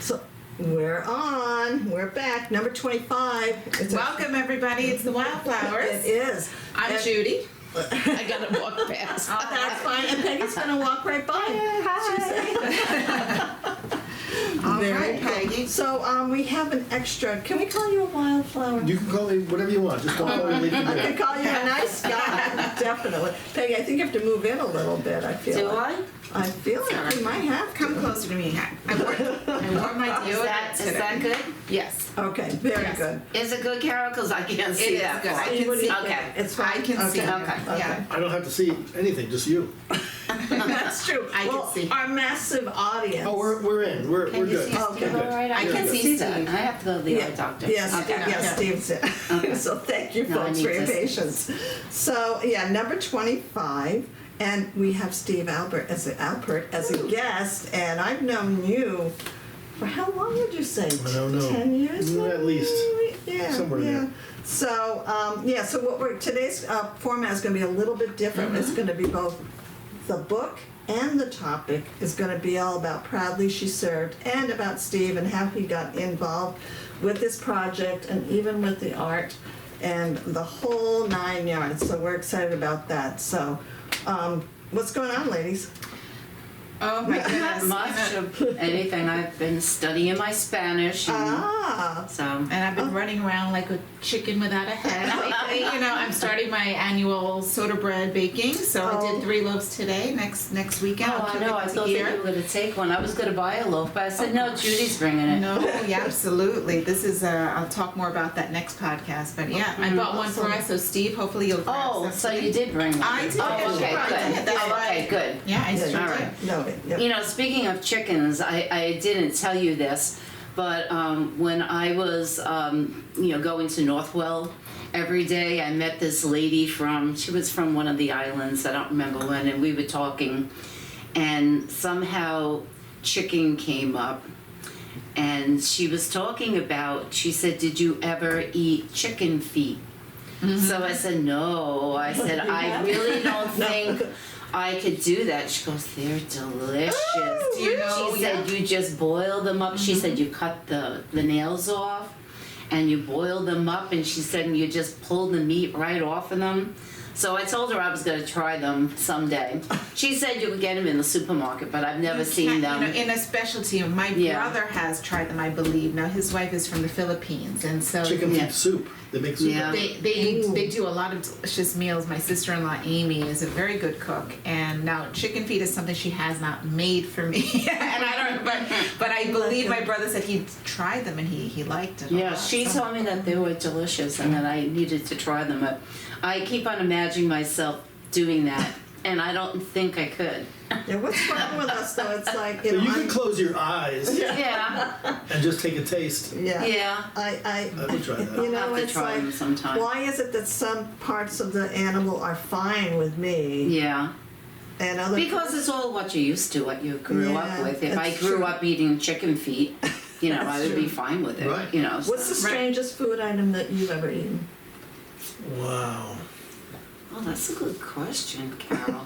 So we're on. We're back. Number 25. Welcome, everybody. It's the Wildflowers. It is. I'm Judy. I gotta walk past. That's fine. And Peggy's going to walk right by. Hi. All right, Peggy. So we have an extra. Can we call you a wildflower? You can call me whatever you want. Just don't call me Lady I Bear. can call you a nice guy. Definitely. Peggy, I think you have to move in a little bit. I feel Do like. I feel like we might have to. Come closer to me. I wore my deodorant Is today. that good? Yes. Okay, very Yes. good. Is it good, Carol? Because I can't It see is that good. far. I can What do you see. think? Okay. It's fine. I can see. Okay. Yeah. I don't have to see anything, just you. That's true. I can well, see. Our massive audience. Oh, we're in. We're Can you good. see Okay. Steve all right? I You're can good. see Steve. Steve. I have to go to the eye doctor. Yes, Okay. yes, Steve's it. Okay. So thank you, No, I folks, need for your to- patience. So yeah, number 25, and we have Steve Alpert as a guest, and I've known you for how long would you say? I don't know. 10 years? At least. Yeah, Somewhere yeah. there. So so what we're today's format is going to be a little bit different. It's going to be both the book and the topic is going to be all about Proudly She Served and about Steve and how he got involved with this project and even with the art and the whole 9 yards. So we're excited about that. So what's going on, ladies? Oh my Not goodness. much of anything. I've been studying my Spanish. And so, And I've been running around like a chicken without a head. I'm starting my annual soda bread baking. So I Oh. did 3 loaves today. Next weekend, oh, I'll I cook know. it I thought that here. you were going to take one. I was going to buy a loaf, but I said, no, Judy's bringing it. No, yeah, absolutely. This is, I'll talk more about that next podcast. But yeah, I bought one for Awesome. us. So Steve, hopefully you'll grab Oh, some so today. you did bring one. I did. Oh, okay, I good. did. That's Oh, why. okay, good. Yeah, I sure All did. right. No, yeah. You know, speaking of chickens, I didn't tell you this, but when I was, going to Northwell every day, I met this lady she was from one of the islands, I don't remember when, and we were talking, and somehow chicken came up, and she was talking about, she said, did you ever eat chicken feet? So I said, no. I said, I really don't think I could do that. She goes, they're delicious. Do you know? She said, you just boil them up. She said, you cut the nails off and you boil them up. And she said, you just pull the meat right off of them. So I told her I was going to try them someday. She said you could get them in the supermarket, but I've never seen them. In a specialty, my Yeah. brother has tried them, I believe. Now his wife is from the Philippines, and so Chicken Yeah. feet soup. They make soup. Yeah. out of it. they do a lot of delicious meals. My sister-in-law Amy is a very good cook, and now chicken feet is something she has not made for me, and I don't. But I believe my brother said he tried them and he liked it. a Yeah, lot, she so. told me that they were delicious and that I needed to try them. But I keep on imagining myself doing that, and I don't think I could. Yeah, what's wrong with us though? It's like So you can close your eyes Yeah, and just take a taste. yeah. I would try that. you I'll know, have to it's try like, them sometime. why is it that some parts of the animal are fine with me Yeah, and other because it's all what you're used to, what you grew Yeah, up with. If I that's grew true. up eating chicken feet, I would be fine with it. Right. What's the strangest food item that you've ever eaten? Wow. Oh, that's a good question, Carol.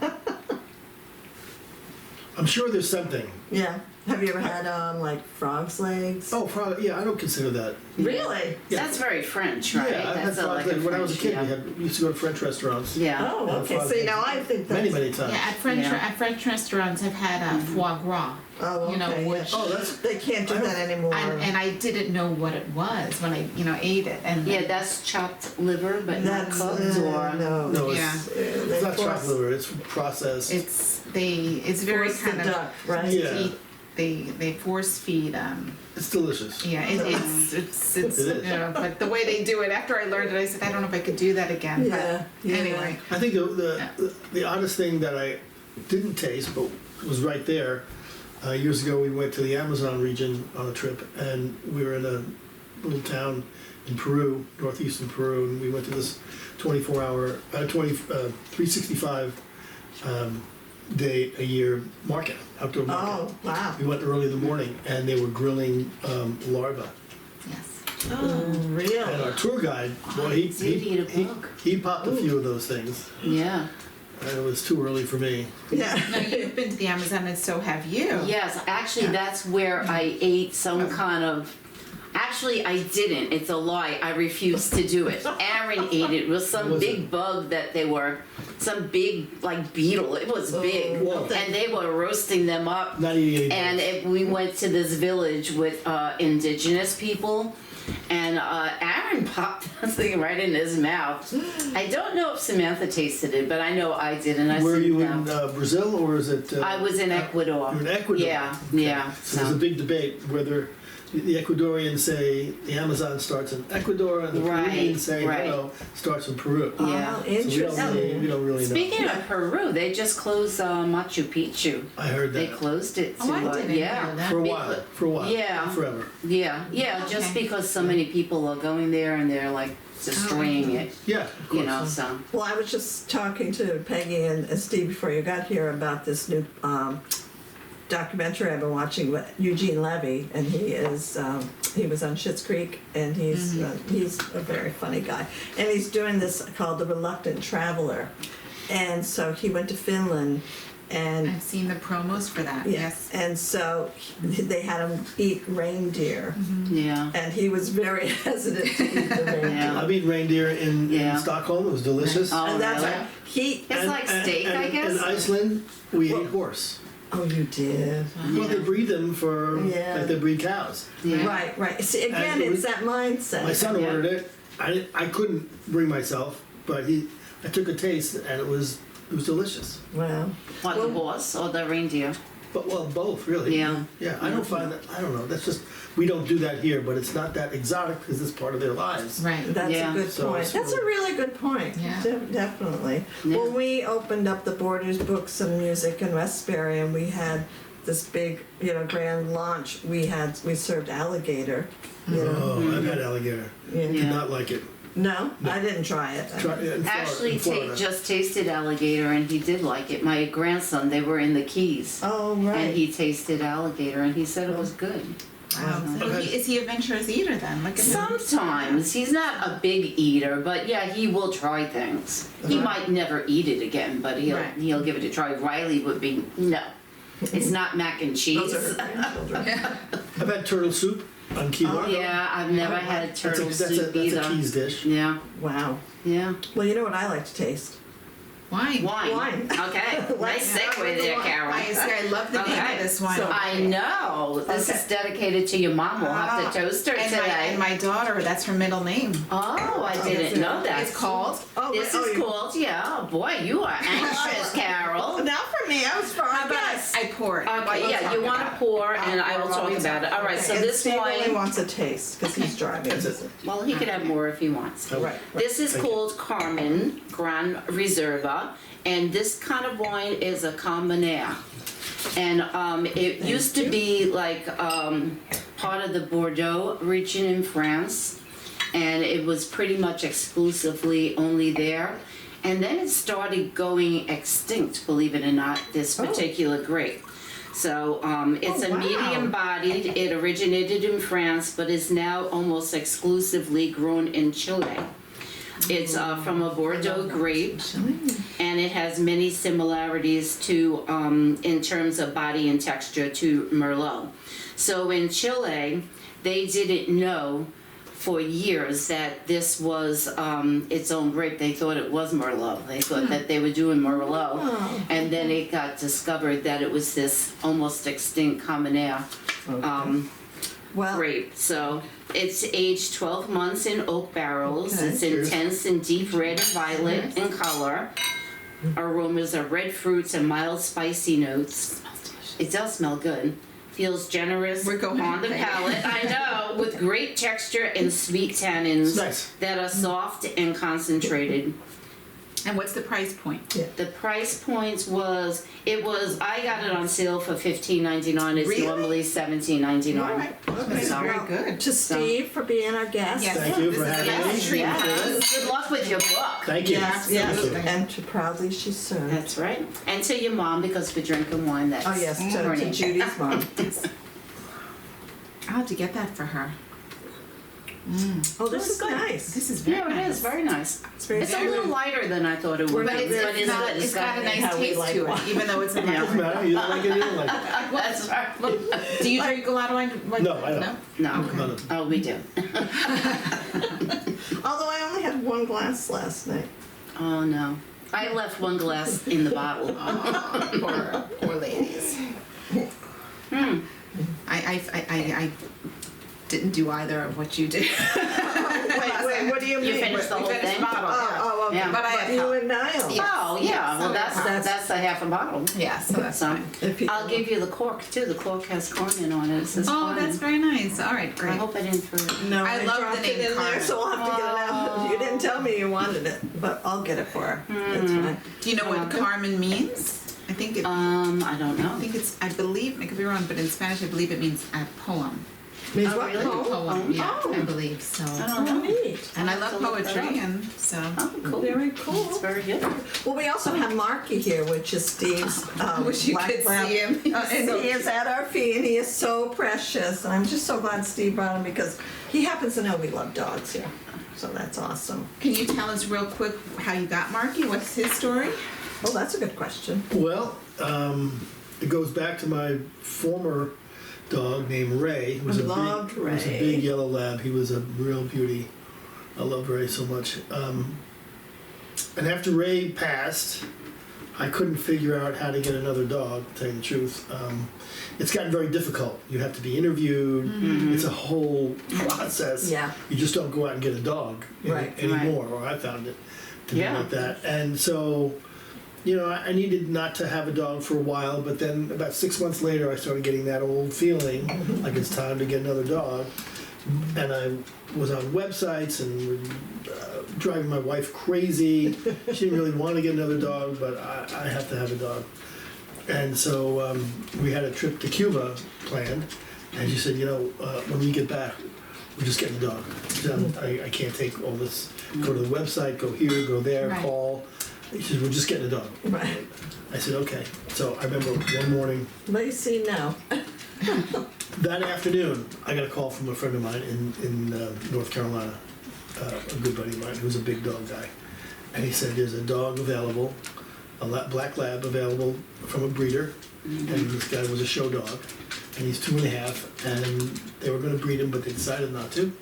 I'm sure there's something. Yeah. Have you ever had like frog's legs? Oh, frog. Yeah, I don't consider that. Really? Yeah. That's very French, right? Yeah, I've had That's a, frog like legs. When I was a kid, French, we used to go to French restaurants. yeah. Oh, Yeah, okay. frog See, legs. now I think that's... Many, many times. Yeah, Yeah. at French restaurants, I've had foie gras. Oh, okay. You know, which Oh, that's. They can't do that anymore. and I didn't know what it was when I ate it. And Yeah, that's chopped liver, but not That's cooked, or no. No, Yeah. it's not chopped liver. It's processed. it's very Force kind the of duck, right? Yeah. they force feed. It's delicious. Yeah, it's It is. but the way they do it. After I learned it, I said I don't know if I could do that again. Yeah, But yeah. anyway, I think the oddest thing that I didn't taste, but was right there, years ago we went to the Amazon region on a trip, and we were in a little town in Peru, northeastern Peru, and we went to this 365 day a year market, outdoor market. Oh, wow. We went early in the morning, and they were grilling larvae. yes. Really? And our tour guide, boy, I did eat a bug. he popped a few of those things. Yeah. And it was too early for me. Yeah. No, you've been to the Amazon, and so have you. Yes, actually, that's where I ate some kind of. Actually, I didn't. It's a lie. I refused to do it. Aaron ate it. It was some Was big it? bug that they were, some big like beetle. It was big, Whoa. and they were roasting them up. Not eating any. And we went to this village with indigenous people, and Aaron popped something right in his mouth. I don't know if Samantha tasted it, but I know I did, and I Were said you no. in Brazil or is it? I was in Ecuador. You were in Ecuador? Yeah, Okay. yeah. So there's a big debate whether the Ecuadorians say the Amazon starts in Ecuador and the Right, Peruvians say right. no, starts in Peru. Yeah. Oh, So we interesting. don't really know. Speaking of Peru, they just closed Machu Picchu. I heard They that. closed it to Oh, I didn't yeah. know that. For a while. For a while. Yeah. Not forever. Yeah, just Okay. because so many people are going there and they're like destroying it, Yeah, of course. you know, so. Well, I was just talking to Peggy and Steve before you got here about this new documentary I've been watching with Eugene Levy, and he was on Schitt's Creek, and he's a very funny guy, and he's doing this called The Reluctant Traveler, and so he went to Finland, and I've seen the promos for that. Yes. and so they had him eat reindeer, Yeah. and he was very hesitant to eat the reindeer. Yeah. I've eaten reindeer in Yeah. Stockholm. It was delicious. Oh, And that's really? right. He. It's like steak, I guess. In Iceland, we ate horse. Oh, you did. Well, they breed them for Yeah. like they breed cows. Yeah. Right, right. See, again, And it it's was- that mindset. My son Yeah. ordered it. I couldn't bring myself, but I took a taste and it was delicious. Wow. What, the horse or the reindeer? But well, both really. Yeah. Yeah, I don't find that. I don't know. That's just we don't do that here, but it's not that exotic because it's part of their lives. Right. That's Yeah. a good So point. it's That's a really good point. Yeah. Definitely. Yeah. When we opened up the Borders Books and Music in Westbury, and we had this big, grand launch, we served alligator. You know. Oh, I've had alligator. Yeah. Did not like it. No, I didn't try it. Try it in Actually, Florida. just tasted alligator and he did like it. My grandson, they were in the Keys. Oh, And right. he tasted alligator and he said it was good. Wow. So Okay. is he a adventurous eater then? Look at him. Sometimes. He's not a big eater, but yeah, he will try things. He might never eat it again, but Right. he'll give it a try. Riley would be, no. It's not mac and cheese. Those are her grandchildren. I've had turtle soup on Key Largo. Yeah, I've never had turtle that's soup a either. Keys dish. Yeah, Wow. yeah. Well, you know what I like to taste? Wine. Wine. Wine. Okay, nice Let's segue start with the there, wine. Carol. I love the name Okay. of this wine. So- I know. This Okay. is dedicated to your mom. We'll have to toast her and today. my daughter, that's her middle name. Oh, I didn't know that. It's called. Oh, This wait, is you- called, yeah. Oh, boy, you are anxious, Carol. Not for me. I was fine. How about Yes. I pour it? Okay, We'll yeah, talk you want to about it. pour, and I will pour talk while we about it. All right, Okay, so and this Steve only wine, wants a taste because he's driving. That's it. well, he could have more if he wants. Oh, Right. This is Thank you. called Carmen Gran Reserva, and this kind of wine is a Carmenere. And it used to be like part of the Bordeaux region in France, and it was pretty much exclusively only there. And then it started going extinct, believe it or not, this particular grape. So it's Oh, a wow. medium bodied, it originated in France, but is now almost exclusively grown in Chile. It's from a Bordeaux grape, and it has many similarities to, in terms of body and texture, to Merlot. So in Chile, they didn't know for years that this was its own grape. They thought it was Merlot. They thought that they were doing Merlot, Oh. and then it got discovered that it was this almost extinct Carmenere Well, grape. So it's aged 12 months in oak barrels. Okay. It's intense and deep red and violet in color. Aromas are red fruits and mild spicy notes. It does smell good. Feels generous We're going on the there. palate. I know, with great texture and sweet tannins Nice. that are soft and concentrated. And what's the price point? The price points I got it on sale for $15.99. It's Really? normally $17.99. all right. Okay. So- Very good. To Steve for being our guest. Yes. Thank you This for is- having yes, me. treat Yes. us. Good luck with your book. Thank you. Yes, Yeah, yes. absolutely. And to proudly she served. That's right. And to your mom, because we're drinking wine that's Oh, yes, to burning. Judy's mom. I'll have to get that for her. Oh, this is nice. This is very Yeah, it nice. is very nice. It's very It's a little lighter than I thought it would But be, it's, but it's, not, good. it's got a nice how we taste like to it, wine. even though it's a Doesn't matter, you don't like it, you don't like it. That's right. Do you drink a lot of wine? No, I don't. No. None of it. Oh, we do. Although I only had one glass last night. Oh, no. I left one glass in the bottle. Poor ladies. I didn't do either of what you did. Wait, what do you mean? You finished the We whole finished thing? the bottle. Oh, okay. Yeah. But I had You help. and Niall. Yeah. Oh, yeah, well, that's a half a bottle. Yeah, so that's So, fine. If you- I'll give you the cork, too. The cork has corn on it. It says Oh, corn. that's very nice. All right, I great. hope I didn't throw it. No, I love the dropped name it in there, Carmen. so I'll have to get it out. You didn't tell me you wanted it, but I'll get it for her. That's fine. Do you know what Okay. Carmen means? I think it. I don't know. I think it's. I believe. I could be wrong, but in Spanish, I believe it means a poem. Means Oh, what? really? Oh, Poem. Yeah, oh. I believe so. I Oh, don't know. neat. And I I'll have love to look that poetry, up. and so. Oh, cool. Very cool. It's very good. Well, we also have Marky here, which is Steve's I wish you black could lab. see him. He's And so he is at our feet, and he is so precious. And I'm just so glad Steve brought him because he happens to know we love dogs here. So that's awesome. Can you tell us real quick how you got Marky? What's his story? Oh, that's a good question. Well, it goes back to my former dog named Ray. He was I loved He was a Ray. big yellow lab. He was a real beauty. I loved Ray so much. And after Ray passed, I couldn't figure out how to get another dog, to tell you the truth. It's gotten very difficult. You have to be interviewed. It's a whole process. Yeah. You just don't go out and get a dog Right, anymore, or I found it to be Yeah. like that. And so, you know, I needed not to have a dog for a while, but then about 6 months later, I started getting that old feeling like it's time to get another dog. And I was on websites and driving my wife crazy. She didn't really want to get another dog, but I have to have a dog. And so we had a trip to Cuba planned, and she said, you know, when we get back, we're just getting a dog. I can't take all this. Go to the website, go here, go there, Right. call. She said, we're just getting a dog. Right. I said, okay. So I remember one morning, Lacey, no. that afternoon, I got a call from a friend of mine in North Carolina, a good buddy of mine who's a big dog guy. And he said, there's a dog available, a black lab available from a breeder. And this guy was a show dog. And he's 2.5. And they were going to breed him, but they decided not to.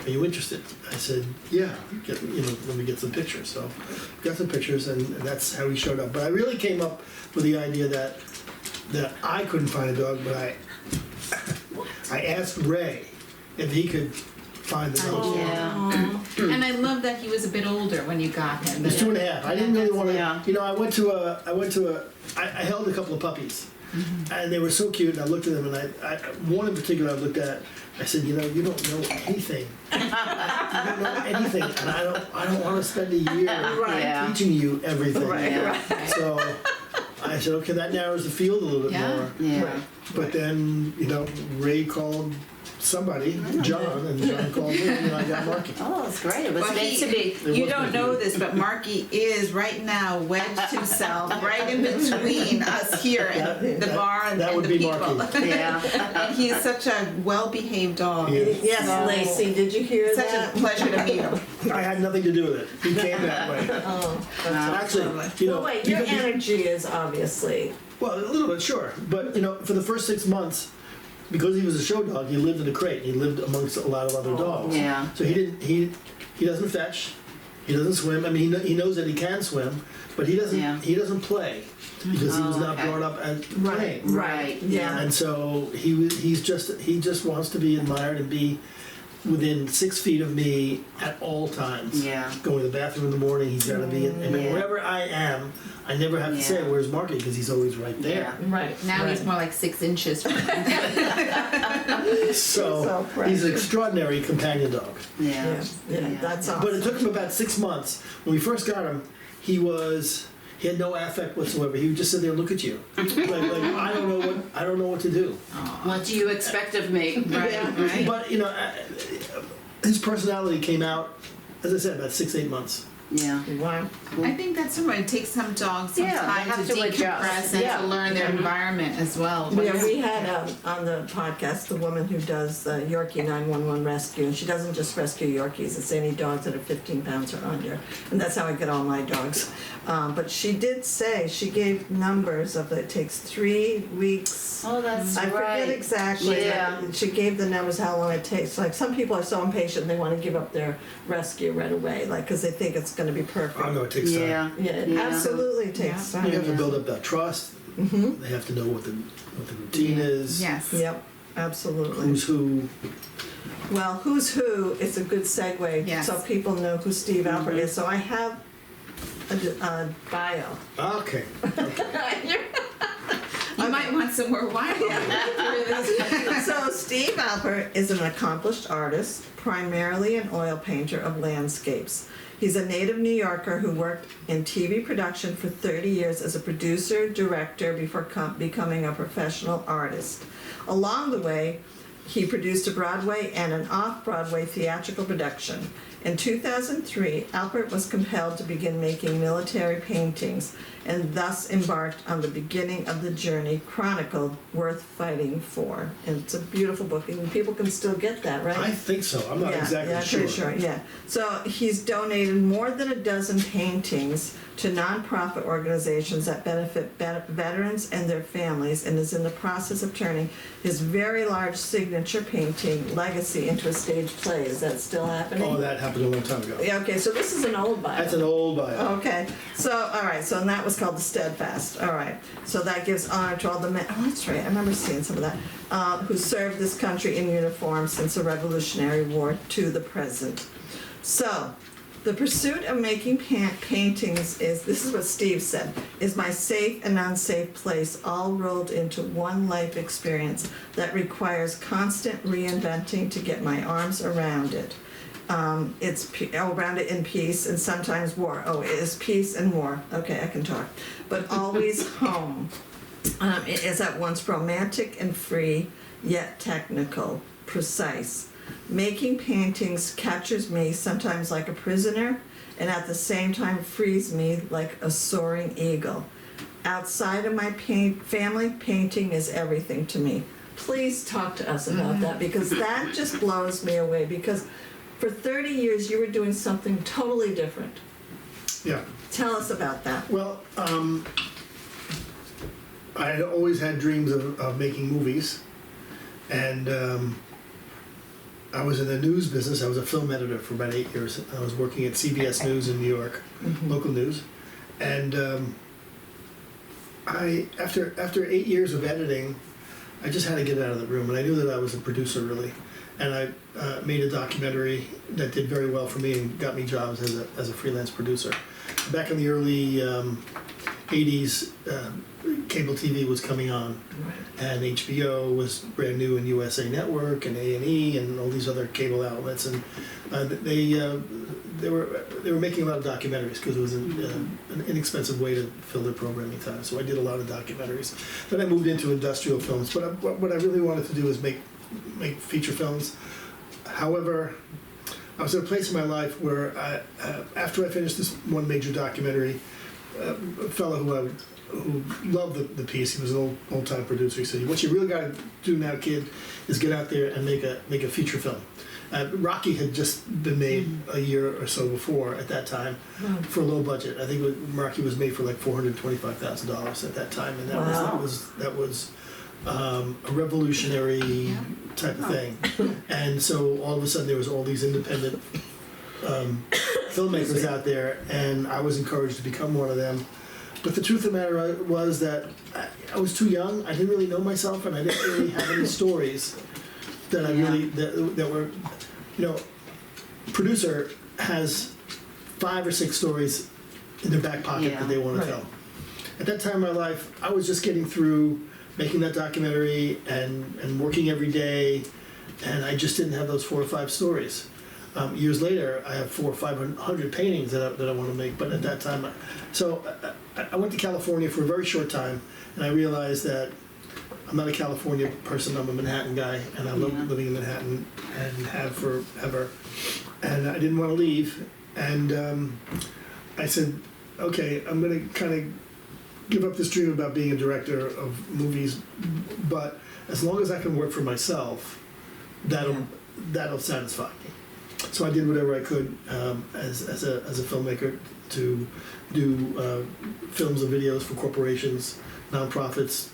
Are you interested? I said, yeah, let me get some pictures. So got some pictures, and that's how he showed up. But I really came up with the idea that I couldn't find a dog, but I asked Ray if he could find the dog. Yeah. And I love that he was a bit older when you got him. He was 2.5. I didn't really want to. Yeah. You know, I held a couple of puppies, and they were so cute. And I looked at them, and I one in particular I looked at. I said, you know, you don't know anything. You don't know anything, and I don't want to spend a year Yeah. teaching you everything. Right, Yeah. right. So I said, okay, that narrows the field a little bit Yeah. more. Yeah. Right. But then, you know, Ray called somebody, John, and John called me, and I got Marky. Oh, it's great. It was But meant to be. It you was don't meant to know be. this, but Marky is right now wedged himself right in between us here at the bar and, that and would the be people. Marky. Yeah. And he's such a well-behaved dog. Yeah. Yes, So- Lacey, did you hear Such that? a pleasure to meet him. I had nothing to do with it. He came that way. Oh, that's Actually, lovely. you know, well, wait, your because he- energy is obviously. well, a little bit, sure. But, you know, for the first 6 months, because he was a show dog, he lived in a crate. He lived amongst a lot of other dogs. Yeah. So he doesn't fetch. He doesn't swim. I mean, he knows that he can swim, but he doesn't. Yeah. He doesn't play because he was Oh, not okay. brought up as playing. Right. Yeah. And so he just wants to be admired and be within 6 feet of me at all times. Yeah. Going to the bathroom in the morning, he's got to be. And Yeah. wherever I am, I never have to say Yeah. where's Marky because he's always right there. Right. Now right. he's more like 6 inches. So So he's an precious. extraordinary companion dog. Yeah. Yeah, yeah, that's awesome. But it took him about 6 months. When we first got him, he had no affect whatsoever. He would just sit there and look at you, like I don't know what to do. What do you expect of me? Right, right. But you know, his personality came out, as I said, about 6-8 months. Yeah. Wow. I think that's somewhat, it takes some dogs some Yeah, they time have to to adjust. decompress and Yeah. to learn their environment as well. But Yeah, we had on the podcast the woman who does the Yorkie 911 rescue, and she doesn't just rescue Yorkies, it's any dogs that are 15 pounds or under, and that's how I get all my dogs. But she did say, she gave numbers of it takes 3 weeks. Oh, that's I right. forget exactly. Yeah. She gave the numbers how long it takes. Like some people are so impatient they want to give up their rescue right away, like because they think it's going to be perfect. I know it takes time. Yeah. Yeah, it Yeah. absolutely takes Yeah. time. You have to build up that trust. Mm-hmm. They have to know what the routine is. yes. Yep, absolutely. Who's who. Well, who's who is a good segue, Yes. so people know who Steve Alpert is. So I have a bio. Okay. You might want some more wine. So Steve Alpert is an accomplished artist, primarily an oil painter of landscapes. He's a native New Yorker who worked in TV production for 30 years as a producer, director before becoming a professional artist. Along the way, he produced a Broadway and an off-Broadway theatrical production. In 2003, Alpert was compelled to begin making military paintings and thus embarked on the beginning of the journey chronicled Worth Fighting For. And it's a beautiful book, and people can still get that, right? I think so. I'm not exactly yeah, sure. pretty sure, yeah. So he's donated more than a dozen paintings to nonprofit organizations that benefit veterans and their families, and is in the process of turning his very large signature painting, Legacy, into a stage play. Is that still happening? Oh, that happened a long time ago. Yeah, okay, so this is an old bio. That's an old bio. Okay, so, all right, so and that was called The Steadfast, all right. So that gives honor to all the men, oh, that's right, I remember seeing some of that, who served this country in uniform since the Revolutionary War to the present. So, the pursuit of making paintings is, this is what Steve said, is my safe and unsafe place all rolled into one life experience that requires constant reinventing to get my arms around it. It's around it in peace and sometimes war. Oh, it is peace and war. Okay, I can talk. But always home. It is at once romantic and free, yet technical, precise. Making paintings captures me sometimes like a prisoner, and at the same time frees me like a soaring eagle. Outside of my family, painting is everything to me. Please talk to us about that, because that just blows me away, because for 30 years you were doing something totally different. Yeah. Tell us about that. Well, I had always had dreams of making movies, and I was in the news business. I was a film editor for about 8 years. I was working at CBS News in New York, local news, and after 8 years of editing, I just had to get out of the room, and I knew that I was a producer really, and I made a documentary that did very well for me and got me jobs as a freelance producer. Back in the early 80s, cable TV was coming on, and HBO was brand new in USA Network and A&E and all these other cable outlets, and they were making a lot of documentaries because it was an inexpensive way to fill their programming time. So I did a lot of documentaries. Then I moved into industrial films, but what I really wanted to do was make feature films. However, I was at a place in my life where after I finished this one major documentary, a fellow who loved the piece, he was an old-time producer, he said, "What you really got to do now, kid, is get out there and make a feature film." Rocky had just been made a year or so before at that time for a low budget. I think Rocky was made for like $425,000 at that time, and that was a revolutionary type of thing. And so all of a sudden there was all these independent filmmakers out there, and I was encouraged to become one of them. But the truth of the matter was that I was too young. I didn't really know myself, and I didn't really have any stories that I really that were, producer has 5 or 6 stories in their back pocket that they want to tell. At that time in my life, I was just getting through making that documentary and working every day, and I just didn't have those 4 or 5 stories. Years later, I have 400 or 500 paintings that I want to make, but at that time, I went to California for a very short time, and I realized that I'm not a California person, I'm a Manhattan guy, and I love living in Manhattan and have forever. And I didn't want to leave, And I said, okay, I'm gonna kind of give up this dream about being a director of movies, but as long as I can work for myself, that'll satisfy me. So I did whatever I could as a filmmaker to do films and videos for corporations, nonprofits,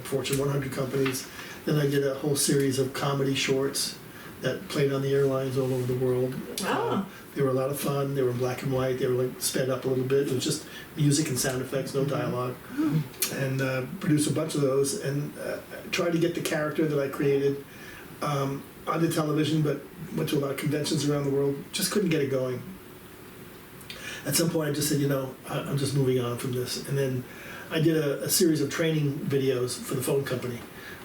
Fortune 100 companies. Then I did a whole series of comedy shorts that played on the airlines all over the world. Oh. They were a lot of fun. They were in black and white. They were like sped up a little bit. It was just music and sound effects, no dialogue. And produced a bunch of those and tried to get the character that I created onto television, but went to a lot of conventions around the world. Just couldn't get it going. At some point, I just said, I'm just moving on from this. And then I did a series of training videos for the phone company.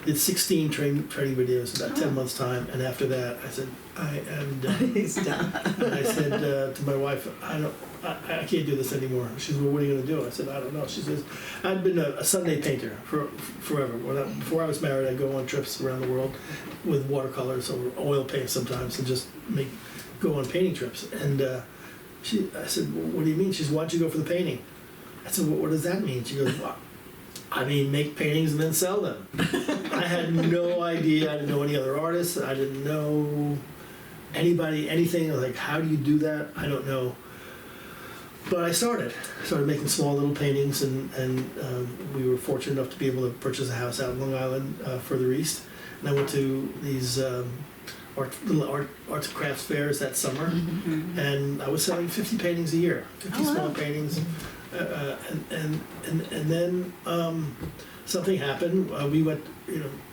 Did 16 training videos in about 10 months' time, and after that, I said, I am done. He's done. And I said to my wife, I can't do this anymore. She said, well, what are you going to do? I said, I don't know. She says, I'd been a Sunday painter forever. Before I was married, I'd go on trips around the world with watercolors or oil paint sometimes and just go on painting trips. And I said, well, what do you mean? She said, why'd you go for the painting? I said, well, what does that mean? She goes, well, I mean, make paintings and then sell them. I had no idea. I didn't know any other artists. I didn't know anybody, anything. I was like, how do you do that? I don't know. But I started making small little paintings, and we were fortunate enough to be able to purchase a house out in Long Island, further east. And I went to these little arts and crafts fairs that summer, and I was selling 50 paintings a year, 50 small paintings. And then something happened. We went,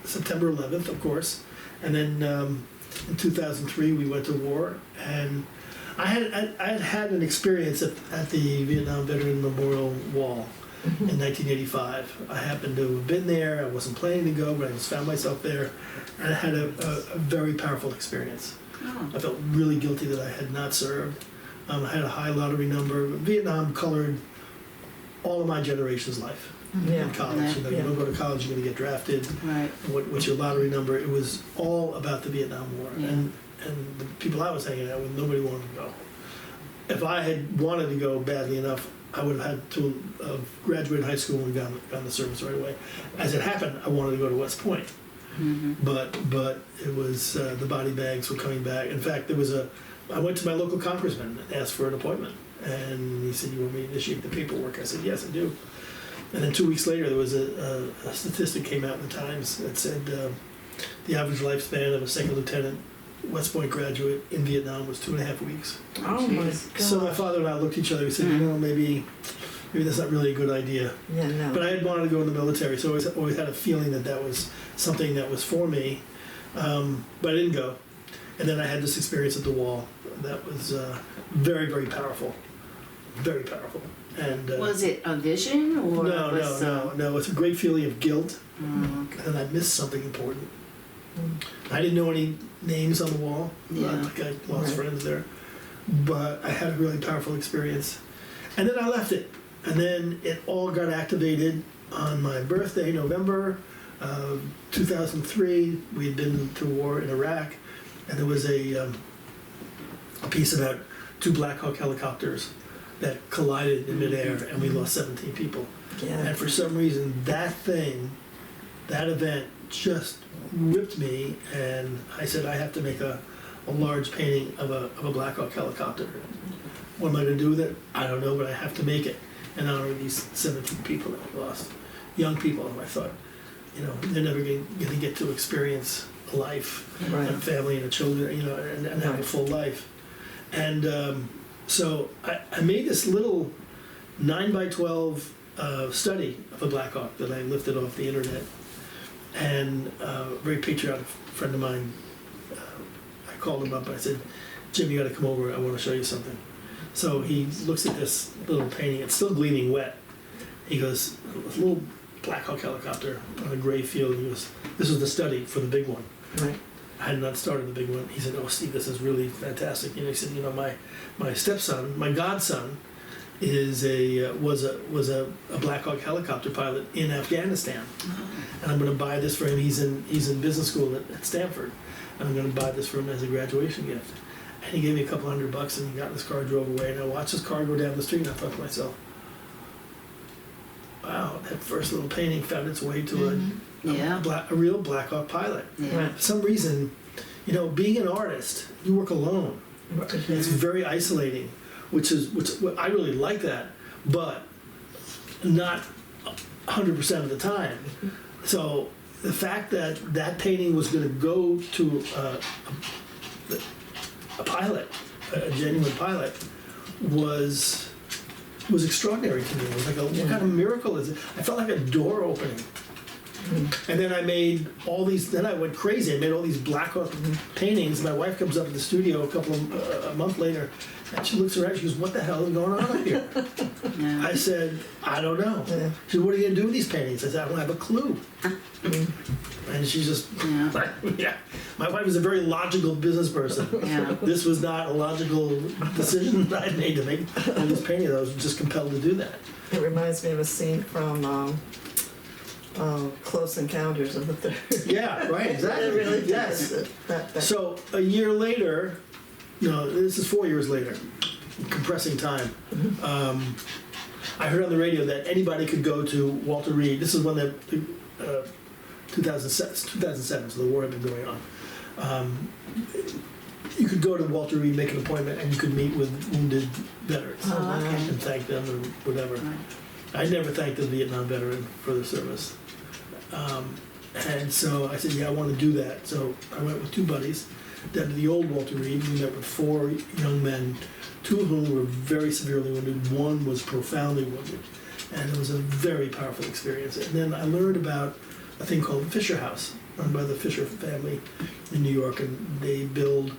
September 11th, of course, and then in 2003 we went to war, and I had an experience at the Vietnam Veteran Memorial Wall in 1985. I happened to have been there. I wasn't planning to go, but I just found myself there, and I had a very powerful experience. I felt really guilty that I had not served. I had a high lottery number. Vietnam colored all of my generation's life in college. You don't go to college, you're going to get drafted. Right. What's your lottery number? It was all about the Vietnam War. Yeah. And the people I was hanging out with, nobody wanted to go. If I had wanted to go badly enough, I would have had to have graduated high school and gone to service right away. As it happened, I wanted to go to West Point. But it was the body bags were coming back. In fact, I went to my local congressman and asked for an appointment. And he said, you want me to initiate the paperwork? I said, yes, I do. And then 2 weeks later, there was a statistic came out in the Times that said the average lifespan of a second lieutenant West Point graduate in Vietnam was 2.5 weeks. Oh my God. So my father and I looked at each other. We said, maybe that's not really a good idea. Yeah, no. But I had wanted to go in the military, so I always had a feeling that was something that was for me. But I didn't go. And then I had this experience at the wall that was very, very powerful. Very powerful. And Was it a vision or no. It's a great feeling of guilt, okay. and I missed something important. I didn't know any names on the wall. Like I lost friends there, but I had a really powerful experience. And then I left it, and then it all got activated on my birthday, November 2003. We had been to war in Iraq, and there was a piece about 2 Black Hawk helicopters that collided in midair, and we lost 17 people. Yeah. And for some reason, that event just whipped me, and I said, I have to make a large painting of a Black Hawk helicopter. What am I going to do with it? I don't know, but I have to make it in honor of these 17 people that we lost. Young people, and I thought, they're never going to get to experience a life, Right. and a family and a children, and have a full life. And so I made this little 9x12 study of a Black Hawk that I lifted off the internet. And a very patriotic friend of mine, I called him up and I said, Jim, you got to come over. I want to show you something. So he looks at this little painting. It's still gleaming wet. He goes, a little Black Hawk helicopter on a gray field. He goes, this was the study for the big one. Right. I had not started the big one. He said, oh, Steve, this is really fantastic. He said, my stepson, my godson, was a Black Hawk helicopter pilot in Afghanistan, and I'm going to buy this for him. He's in business school at Stanford, and I'm going to buy this for him as a graduation gift. And he gave me a couple $100 and he got in his car, drove away, and I watched his car go down the street and I thought to myself, wow, that first little painting found its way to a real Black Hawk Pilot. Yeah. For some reason, you know, being an artist, you work alone. It's very isolating, which I really like that, but not 100% of the time. So the fact that that painting was going to go to a pilot, a genuine pilot, was extraordinary to me. It was like, what kind of miracle is it? I felt like a door opening. And then I made all these, then I went crazy. I made all these Black Hawk paintings. My wife comes up in the studio a month later, and she looks around, she goes, what the hell is going on up here? Yeah. I said, I don't know. She said, what are you going to do with these paintings? I said, I don't have a clue. And she's just, yeah. My wife is a very logical business person. Yeah. This was not a logical decision that I made to make all these paintings. I was just compelled to do that. It reminds me of a scene from Close Encounters of the Third. Yeah, right, exactly. It really Yes. does. That. So a year later, no, this is 4 years later, compressing time. I heard on the radio that anybody could go to Walter Reed. This is when the 2007, so the war had been going on. You could go to Walter Reed, make an appointment, and you could meet with wounded veterans Oh, okay. and thank them or whatever. Right. I never thanked a Vietnam veteran for their service. And so I said, yeah, I want to do that. So I went with two buddies down to the old Walter Reed. We met with 4 young men, 2 of whom were very severely wounded. 1 was profoundly wounded. And it was a very powerful experience. And then I learned about a thing called the Fisher House, run by the Fisher family in New York. And they build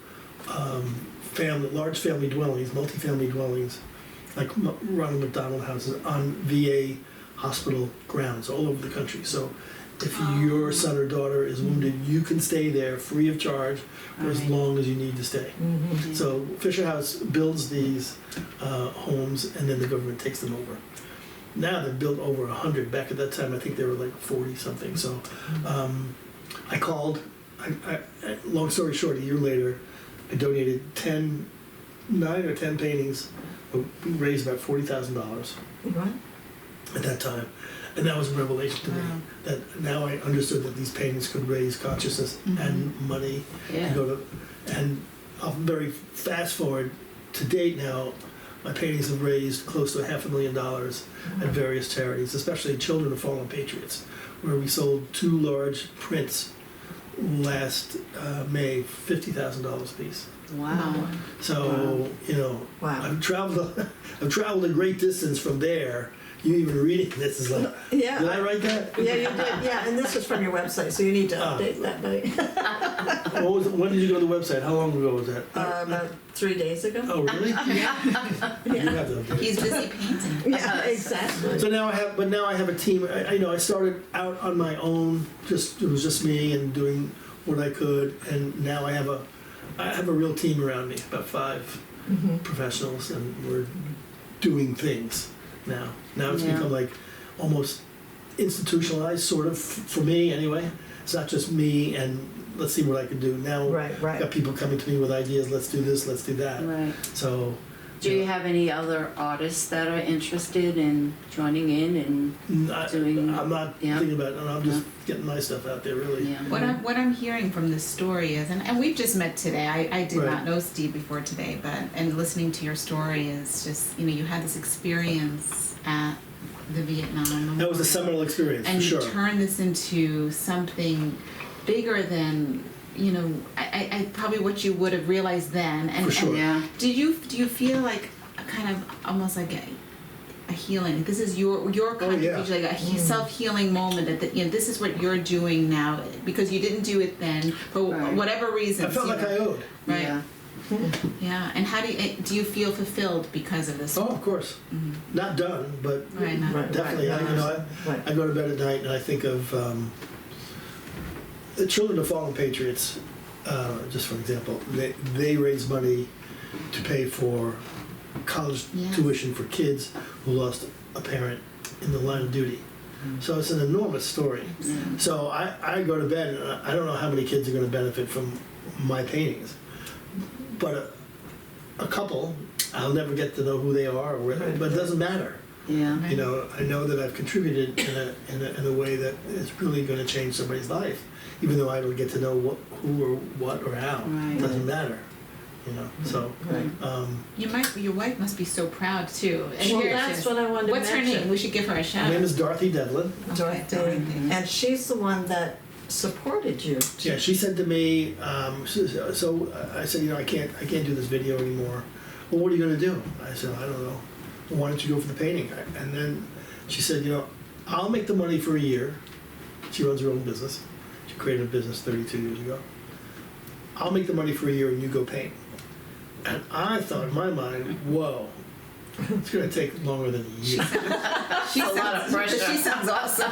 large family dwellings, multi-family dwellings, like Ronald McDonald houses on VA hospital grounds all over the country. So if your son or daughter is wounded, you can stay there free of charge for as long as you need to stay. So Fisher House builds these homes, and then the government takes them over. Now they've built over 100. Back at that time, I think they were like 40 something. So I called. Long story short, a year later, I donated 9 or 10 paintings. We raised about $40,000 What? at that time. And that was a revelation to me, that now I understood that these paintings could raise consciousness and money. Yeah. And I'll very fast forward to date now, my paintings have raised close to $500,000 at various charities, especially Children of Fallen Patriots, where we sold 2 large prints last May, $50,000 a piece. Wow. So, you know, Wow. I've traveled a great distance from there. You even reading this is like, Yeah. did I write that? Yeah, you did. Yeah, and this is from your website, so you need to update that, buddy. What was it? When did you go to the website? How long ago was that? About 3 days ago. Oh, really? Yeah. You have to update it. He's busy painting. Yeah, exactly. So now I have a team. I started out on my own. It was just me and doing what I could, and now I have a real team around me, about 5 professionals, and we're doing things now. Now it's become like almost institutionalized, sort of, for me anyway. It's not just me and let's see what I can do. Now Right. I've got people coming to me with ideas, let's do this, let's do that. Right. So Do you have any other artists that are interested in joining in and I'm not Yeah. thinking about it. I'm just getting my stuff out there, really. yeah? What I'm hearing from this story is, and we've just met today. I did Right. not know Steve before today, and listening to your story is just, you had this experience at the Vietnam Memorial. That was a seminal experience, and for sure. you turn this into something bigger than I probably what you would have realized then. And, For sure. and Yeah. do you feel like a kind of almost like a healing? This is your contribution, like a self-healing moment. That this is what you're doing now because you didn't do it then for Right. whatever reason. I felt like I owed. Right. Yeah. Yeah. And how do you feel fulfilled because of this? Oh, of course. Not done, but Right. Not, Right. definitely. Right. I go to bed at night and I think of the Children of Fallen Patriots. Just for example, they raise money to pay for college tuition for kids who lost a parent in the line of duty. So it's an enormous story. So I go to bed and I don't know how many kids are going to benefit from my paintings, but a couple, I'll never get to know who they are, but it doesn't matter. Yeah. You know, I know that I've contributed in a way that is really going to change somebody's life, even though I don't get to know who or what or how. Right. It doesn't matter. You know, so. Right. Your wife must be so proud too. And Well, here it that's is. what I wanted to What's her mention. name? We should give her a shout Her name out. is Dorothy Devlin. Dorothy, and she's the one that supported you. Yeah, she said to me, so I said, you know, I can't do this video anymore. Well, what are you going to do? I said, I don't know. Well, why don't you go for the painting? And then she said, you know, I'll make the money for a year. She runs her own business. She created a business 32 years ago. I'll make the money for a year and you go paint. And I thought in my mind, whoa, it's going to take longer than a year. She a lot of pressure. She sounds awesome.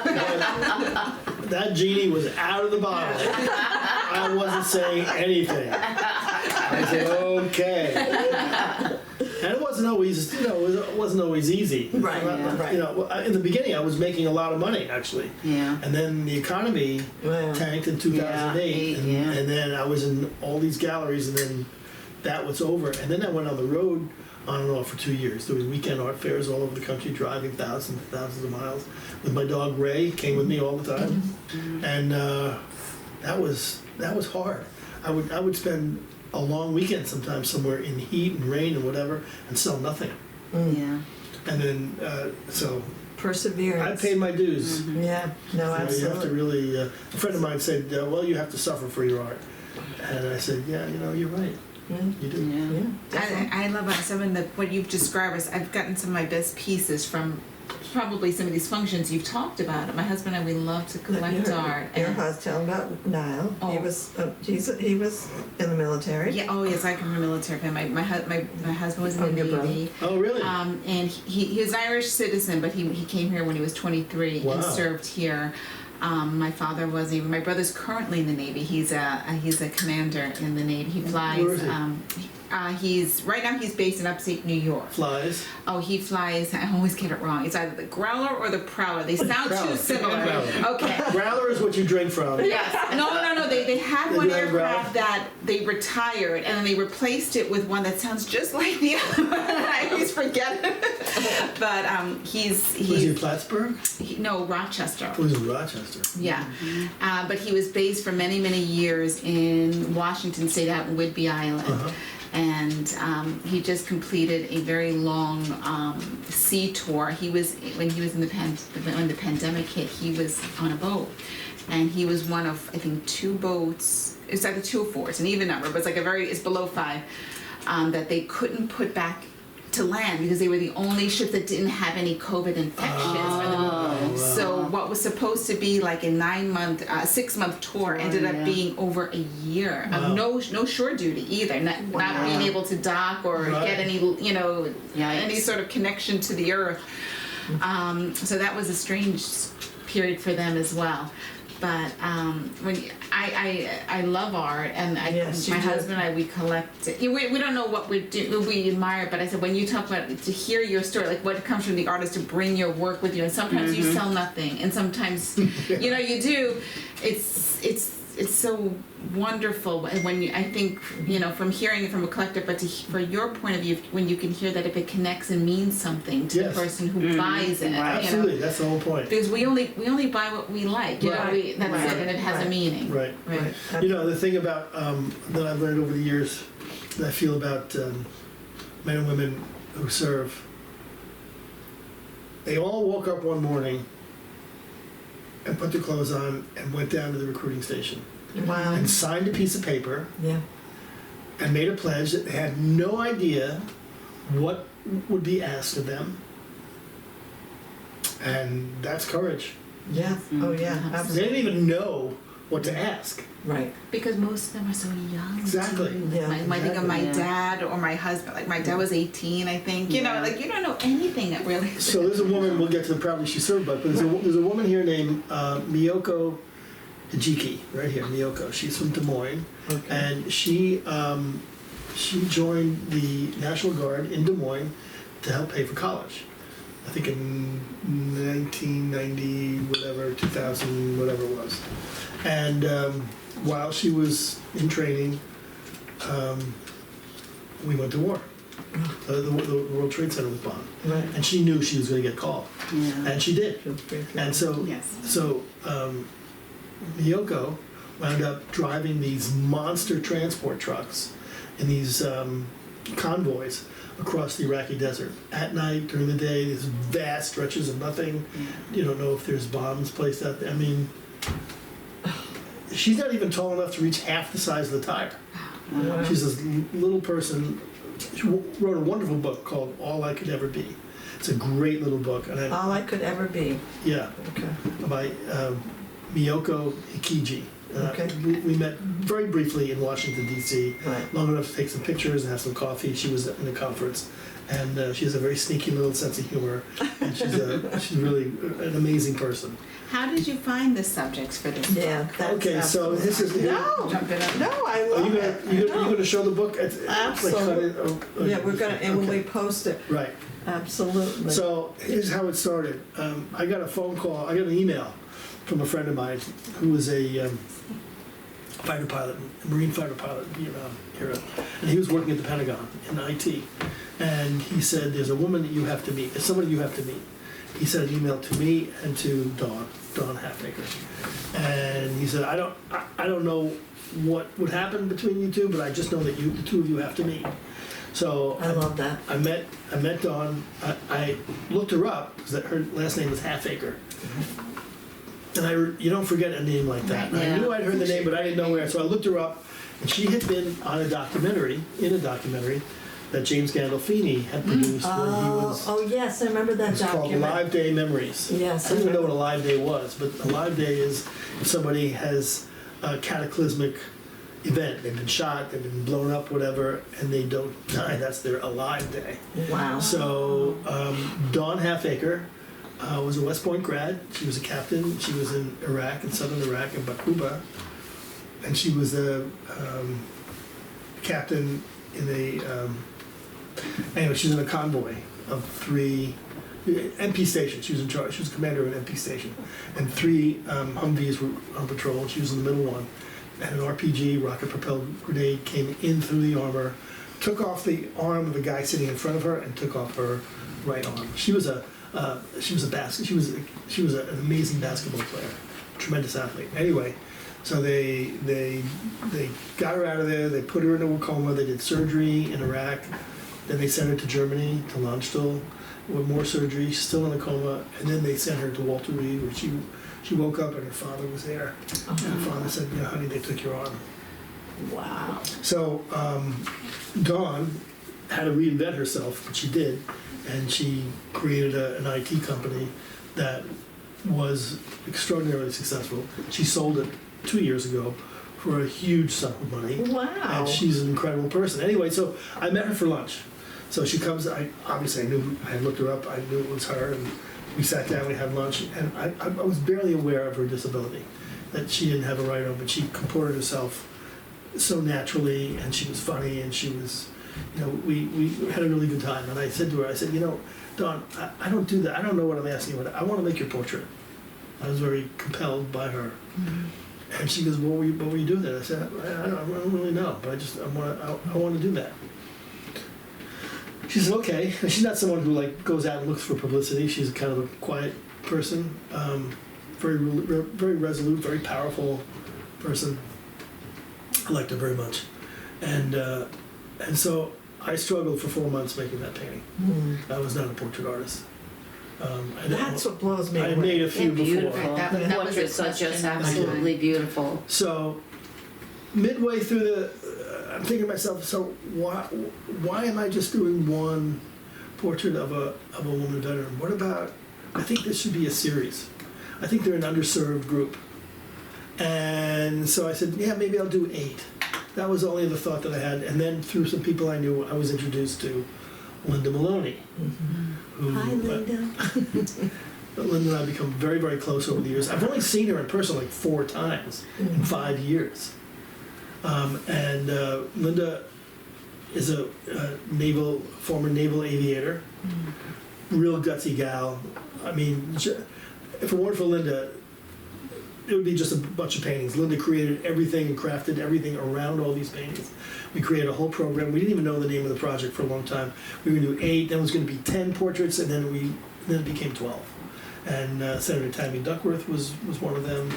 That genie was out of the bottle. I wasn't saying anything. I said, okay. And it wasn't always, you know, it wasn't always easy. Right, yeah. You know, in the beginning, I was making a lot of money, actually. Yeah. And then the economy Yeah. tanked in 2008. Yeah, yeah. And then I was in all these galleries, and then that was over. And then I went on the road on and off for 2 years, doing weekend art fairs all over the country, driving thousands and thousands of miles with my dog Ray. Came with me all the time, and that was hard. I would spend a long weekend sometimes somewhere in heat and rain and whatever, and sell nothing. Yeah. And then so Perseverance. I paid my dues. Yeah, no, You know, you have to absolutely. really. A friend of mine said, "Well, you have to suffer for your art," and I said, "Yeah, you know, you're right. Yeah, You do." Yeah. yeah, definitely. I love some of what you've described. As I've gotten some of my best pieces from probably some of these functions you've talked about. My husband and I, we love to collect art. Your And, husband, tell him about Niall. He Oh. was he was in the military. yeah, oh yes, I come from a military family. My husband was in Oh, the your brother. Navy. Oh, really? And he was an Irish citizen, but he came here when he was 23 Wow. and served here. My father was even. My brother's currently in the Navy. He's a commander in the Navy. He flies. Where is he? He's right now. He's based in upstate New York. Flies. Oh, he flies. I always get it wrong. It's either the Growler or the Prowler. They sound Prowler. too similar. Growler. Okay. Growler is what you drink from. Yes. No. They had They one do have aircraft Growler. that they retired, and then they replaced it with one that sounds just like the other one. I always forget it. But Was he in Plattsburgh? no, Rochester. He was in Rochester. Yeah. But he was based for many, many years in Washington State out in Whidbey Island. Uh-huh. And he just completed a very long sea tour. When the pandemic hit, he was on a boat, and he was one of I think 2 boats. It's either 2 or 4. It's an even number, but it's below 5 that they couldn't put back to land because they were the only ship that didn't have any COVID infections. So what was supposed to be like a 6-month tour ended up being over a year of no shore duty either, not being able to dock or Right. get any any sort of connection to the earth. So that was a strange period for them as well. But when I love art, and Yes, you my do. husband and I, we collect it. We don't know what we admire, but I said when you talk about to hear your story, like what comes from the artist to bring your work with you, and sometimes you sell nothing, and sometimes you do. It's so wonderful when I think from hearing it from a collector, but for your point of view, when you can hear that if it connects and means something to Yes. the person who buys it, Absolutely, that's the whole point. because we only buy what we like, Right. that's Right. it, and it has Right. a meaning. Right. Right. You know, the thing about that I've learned over the years that I feel about men and women who serve, they all woke up one morning and put their clothes on and went down to the recruiting station Wow. and signed a piece of paper Yeah. and made a pledge that they had no idea what would be asked of them. And that's courage. Yeah. Oh yeah. They Absolutely. didn't even know what to ask. Right. Because most of them are so young. Exactly. too. Yeah, I think of my exactly. dad or my husband. Like my dad was 18, I think. You know, Yeah. like you don't know anything that really. So there's a woman, we'll get to the property she served by, but there's a woman here named Miyoko Hijiki, right here, Miyoko. She's from Des Moines, Okay. and she joined the National Guard in Des Moines to help pay for college. I think in 1990, whatever, 2000, whatever it was. And while she was in training, we went to war. The World Trade Center was bombed. Right. And she knew she was going to get called. Yeah. And she did. And so, Yes. Miyoko wound up driving these monster transport trucks in these convoys across the Iraqi desert. At night, during the day, these vast stretches of nothing. You don't know if there's bombs placed out there. I mean, she's not even tall enough to reach half the size of the tire. Wow. She's this little person. She wrote a wonderful book called All I Could Ever Be. It's a great little book. And All I could ever be. yeah, Okay. by Miyoko Ikiji. Okay. We met very briefly in Washington, D.C., Right. long enough to take some pictures and have some coffee. She was in the conference, and she has a very sneaky little sense of humor, and she's really an amazing person. How did you find the subjects for this book? Yeah. That's Okay, so absolutely- this is... No. Jump it up. No, I Are love you it. gonna, you No. gonna show the book? It's like Absolutely. cut it, Yeah, we're gonna, and when okay. we post it, Right. absolutely. So here's how it started. I got a phone call, I got an email from a friend of mine who was a fighter pilot, a Marine fighter pilot in Vietnam era. And he was working at the Pentagon in IT. And he said, there's a woman that you have to meet, there's somebody you have to meet. He sent an email to me and to Dawn Halfacre. And he said, I don't know what would happen between you two, but I just know that the two of you have to meet. So I love that. I met Dawn. I looked her up because her last name was Halfacre. And you don't forget a name like that. And Yeah. I knew I'd heard the name, but I didn't know where. So I looked her up, and she had been on a documentary that James Gandolfini had produced when he was. Oh, yes, I remember that It's called document. Live Day Memories. Yes, I don't even know what remember. a live day was, but a live day is if somebody has a cataclysmic event. They've been shot, they've been blown up, whatever, and they don't die. That's their alive day. Wow. So Dawn Halfacre was a West Point grad. She was a captain. She was in Iraq, in southern Iraq, in Bakuba. And she was a captain in a... anyway, she was in a convoy of 3 MP stations. She was in charge. She was commander of an MP station. And 3 Humvees were on patrol, and she was in the middle one. And an RPG, rocket-propelled grenade, came in through the armor, took off the arm of the guy sitting in front of her, and took off her right arm. She was an amazing basketball player, tremendous athlete. Anyway, so they got her out of there. They put her into a coma. They did surgery in Iraq. Then they sent her to Germany, to Landstuhl, with more surgery. She's still in a coma. And then they sent her to Walter Reed, where she woke up and her father was there. And her father said, "You know, honey, they took your arm." Wow. So Dawn had to reinvent herself, but she did, and she created an IT company that was extraordinarily successful. She sold it 2 years ago for a huge sum of money. Wow. And she's an incredible person. Anyway, so I met her for lunch. So she comes, obviously I knew, I had looked her up, I knew it was her, and we sat down, we had lunch, and I was barely aware of her disability, that she didn't have a right arm, but she comported herself so naturally, and she was funny, and she was, we had a really good time. And I said to her, Dawn, I don't do that. I don't know what I'm asking you, but I want to make your portrait. I was very compelled by her. Mm-hmm. And she goes, what were you doing there? I said, I don't really know, but I want to do that. She said, okay. And she's not someone who goes out and looks for publicity. She's kind of a quiet person, very resolute, very powerful person. I liked her very much. And so I struggled for 4 months making that painting. I was not a portrait artist. That's what blows me I had away. made a few They're beautiful. before. That The was a portraits are question just of mine. absolutely beautiful. So midway through I'm thinking to myself, so why am I just doing one portrait of a woman veteran? What about, I think this should be a series. I think they're an underserved group. And so I said, yeah, maybe I'll do 8. That was only the thought that I had. And then through some people I knew, I was introduced to Linda Maloney. Who, Hi, Linda. Linda and I have become very, very close over the years. I've only seen her in person 4 times in 5 years. And Linda is a former naval aviator, real gutsy gal. I mean, if it weren't for Linda, it would be just a bunch of paintings. Linda created everything and crafted everything around all these paintings. We created a whole program. We didn't even know the name of the project for a long time. We were going to do 8, then it was going to be 10 portraits, and then it became 12. And Senator Tammy Duckworth was one of them,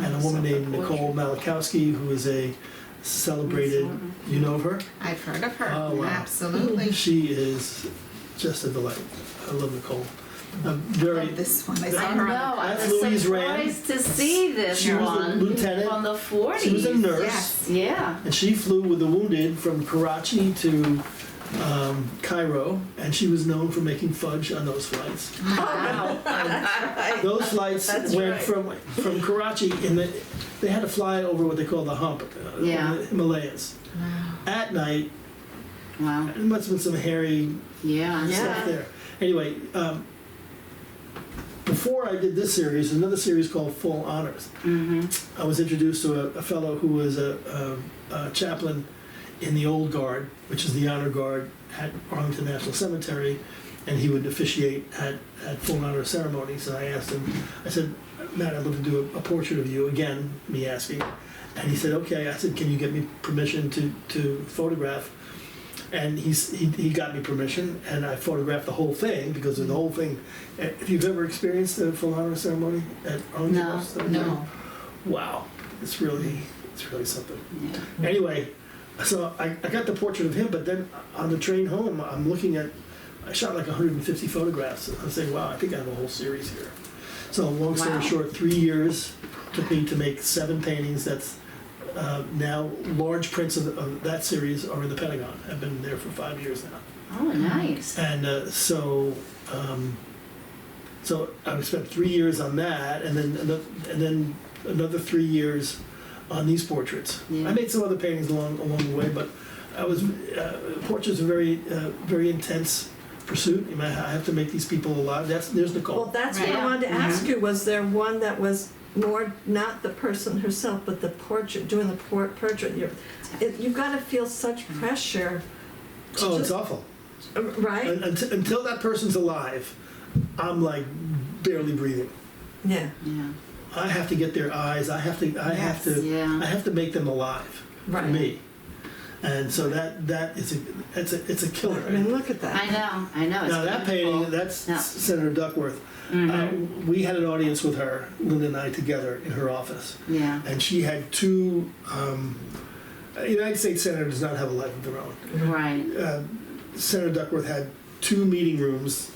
and a woman named Nicole Malachowski, who is a celebrated, you know of her? I've heard of her. Oh, wow. Absolutely. She is just a delight. I love Nicole. Very. Love this one. I I saw know. her on I That's was Louise Rand. surprised to see this She was a one lieutenant. from the 40s. She was a nurse, Yes. Yeah. and she flew with the wounded from Karachi to Cairo, and she was known for making fudge on those flights. Wow. Those flights That's went right. from Karachi, they had to fly over what they call the hump, Yeah. the Himalayas. Wow. At night, Wow. there must have been some hairy Yeah. stuff there. Anyway, before I did this series, another series called Full Honors. Mm-hmm. I was introduced to a fellow who was a chaplain in the Old Guard, which is the honor guard at Arlington National Cemetery, and he would officiate at full honor ceremonies. And I asked him, I said, Matt, I'd love to do a portrait of you, again, me asking. And he said, okay. I said, can you get me permission to photograph? And he got me permission, and I photographed the whole thing, because of the whole thing. If you've ever experienced the full honor ceremony at Arlington No. National Cemetery, No. wow, it's really something. Yeah. Anyway, so I got the portrait of him, but then on the train home, I'm looking at, I shot like 150 photographs. I was saying, wow, I think I have a whole series here. So long story Wow. short, 3 years took me to make 7 paintings. That's now large prints of that series are in the Pentagon. I've been there for 5 years now. Oh, nice. And so I spent 3 years on that, and then another 3 years on these portraits. Yeah. I made some other paintings along the way, but I was portraits are very intense pursuit. I have to make these people alive. There's Nicole. Well, that's what I Right. wanted to Mm-hmm. ask you. Was there one that was more not the person herself, but the portrait, doing the portrait? You've got to feel such pressure. to Oh, it's just- awful. Right? Until that person's alive, I'm like barely breathing. Yeah. Yeah. I have to get their eyes. I have to Yeah. I have to make them alive for Right. me. And so that is it's a killer. I mean, look at that. I know. It's Now that beautiful. painting, that's Yeah. Senator Duckworth. We had an audience with her, Linda and I, together in her office, Yeah. and she had 2. United States Senator does not have a life of their own. Right. Senator Duckworth had 2 meeting rooms,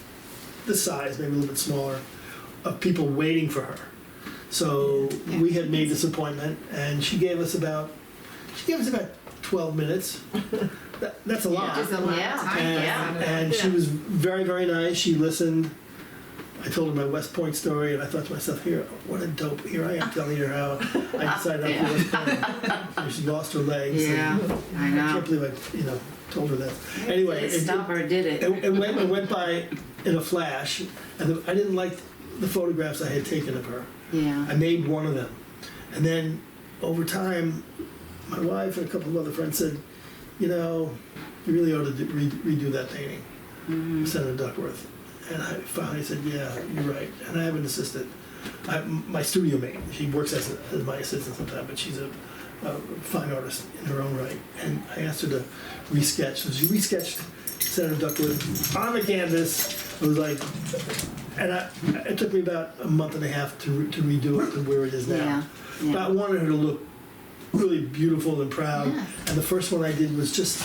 this size, maybe a little bit smaller, of people waiting for her. So Yeah. we had made this appointment, and she gave us about 12 minutes. That's a lot. Just a lot Yeah. of time. And she was very, very nice. She listened. I told her my West Point story, and I thought to myself, here, what a dope. Here I am telling her how I decided not to West Point. And she lost her legs. Yeah. And I I know. can't believe I, told her that. Anyway, Did it stop or did it? it went by in a flash, and I didn't like the photographs I had taken of her. Yeah. I made one of them. And then over time, my wife and a couple of other friends said, you really ought to redo that painting, Senator Duckworth. And I finally said, yeah, you're right. And I have an assistant, my studio mate. She works as my assistant sometimes, but she's a fine artist in her own right. And I asked her to resketch. So she resketched Senator Duckworth on the canvas. It was like, and it took me about a month and a half to redo it to where it is now. Yeah. But Yeah. I wanted her to look really beautiful and proud. Yes. And the first one I did was just,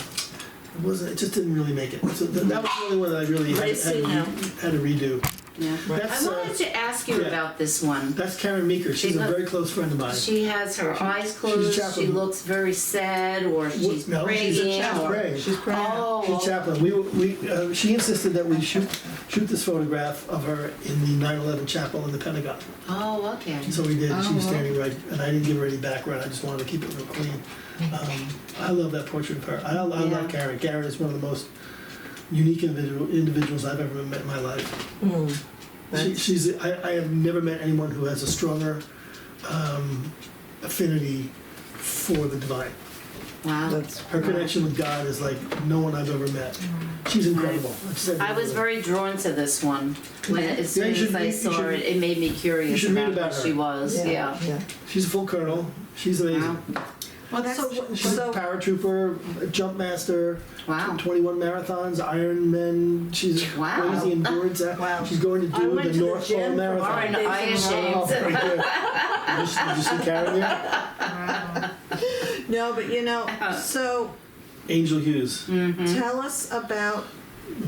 it just didn't really make it. So that was the only one that I really had to redo. Yeah. That's, I wanted to ask you yeah. about this one. That's Karen Meeker. She's a very close friend of mine. She has her eyes closed. She chaplain. looks very sad, or she's No, praying. she's or- praying. She's praying. Oh, She's chaplain. She insisted that we shoot this photograph of her in the 9/11 chapel in the Pentagon. oh, okay. So we did. She was Oh, wow. standing right, and I didn't give her any background. I just wanted to keep it real clean. I love that portrait of her. I Yeah. love Karen. Karen is one of the most unique individuals I've ever met in my life. I have never met anyone who has a stronger affinity for the divine. Wow. That's Her connection with God is like no one I've ever met. She's incredible. I was very drawn to this one. When as soon Yeah, you should as I read- you saw should- it, it made me you curious should read about about what she her. was. Yeah. She's a full colonel. She's amazing. Wow. Well, that's She's a paratrooper, a jump master, Wow. 21 marathons, Ironman. She's a Wow. crazy endurance. Wow. She's going to I do went the to the North gym Pole for Marathon. Are in Days eye in a row. Oh, ashamed. very good. Did you see Karen there? No, but so Angel Hughes. tell us about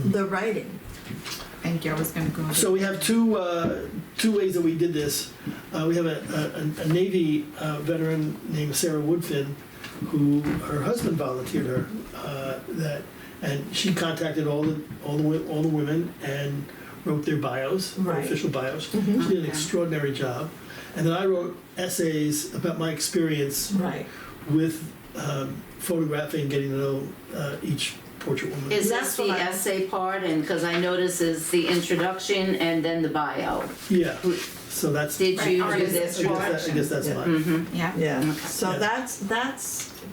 the writing. thank you. I was going to go. So we have two ways that we did this. We have a Navy veteran named Sarah Woodfin, who her husband volunteered her. And she contacted all the women and wrote their bios, their Right. official bios. She did an extraordinary job. And then I wrote essays about my experience Right. with photographing, getting to know each portrait woman. Is That's this the what I- essay part? And because I notice is the introduction and then the bio. Yeah. So that's. Did Right, you do artist this I part? guess that's Yeah. mine. Yeah. Yeah. So Yeah. that's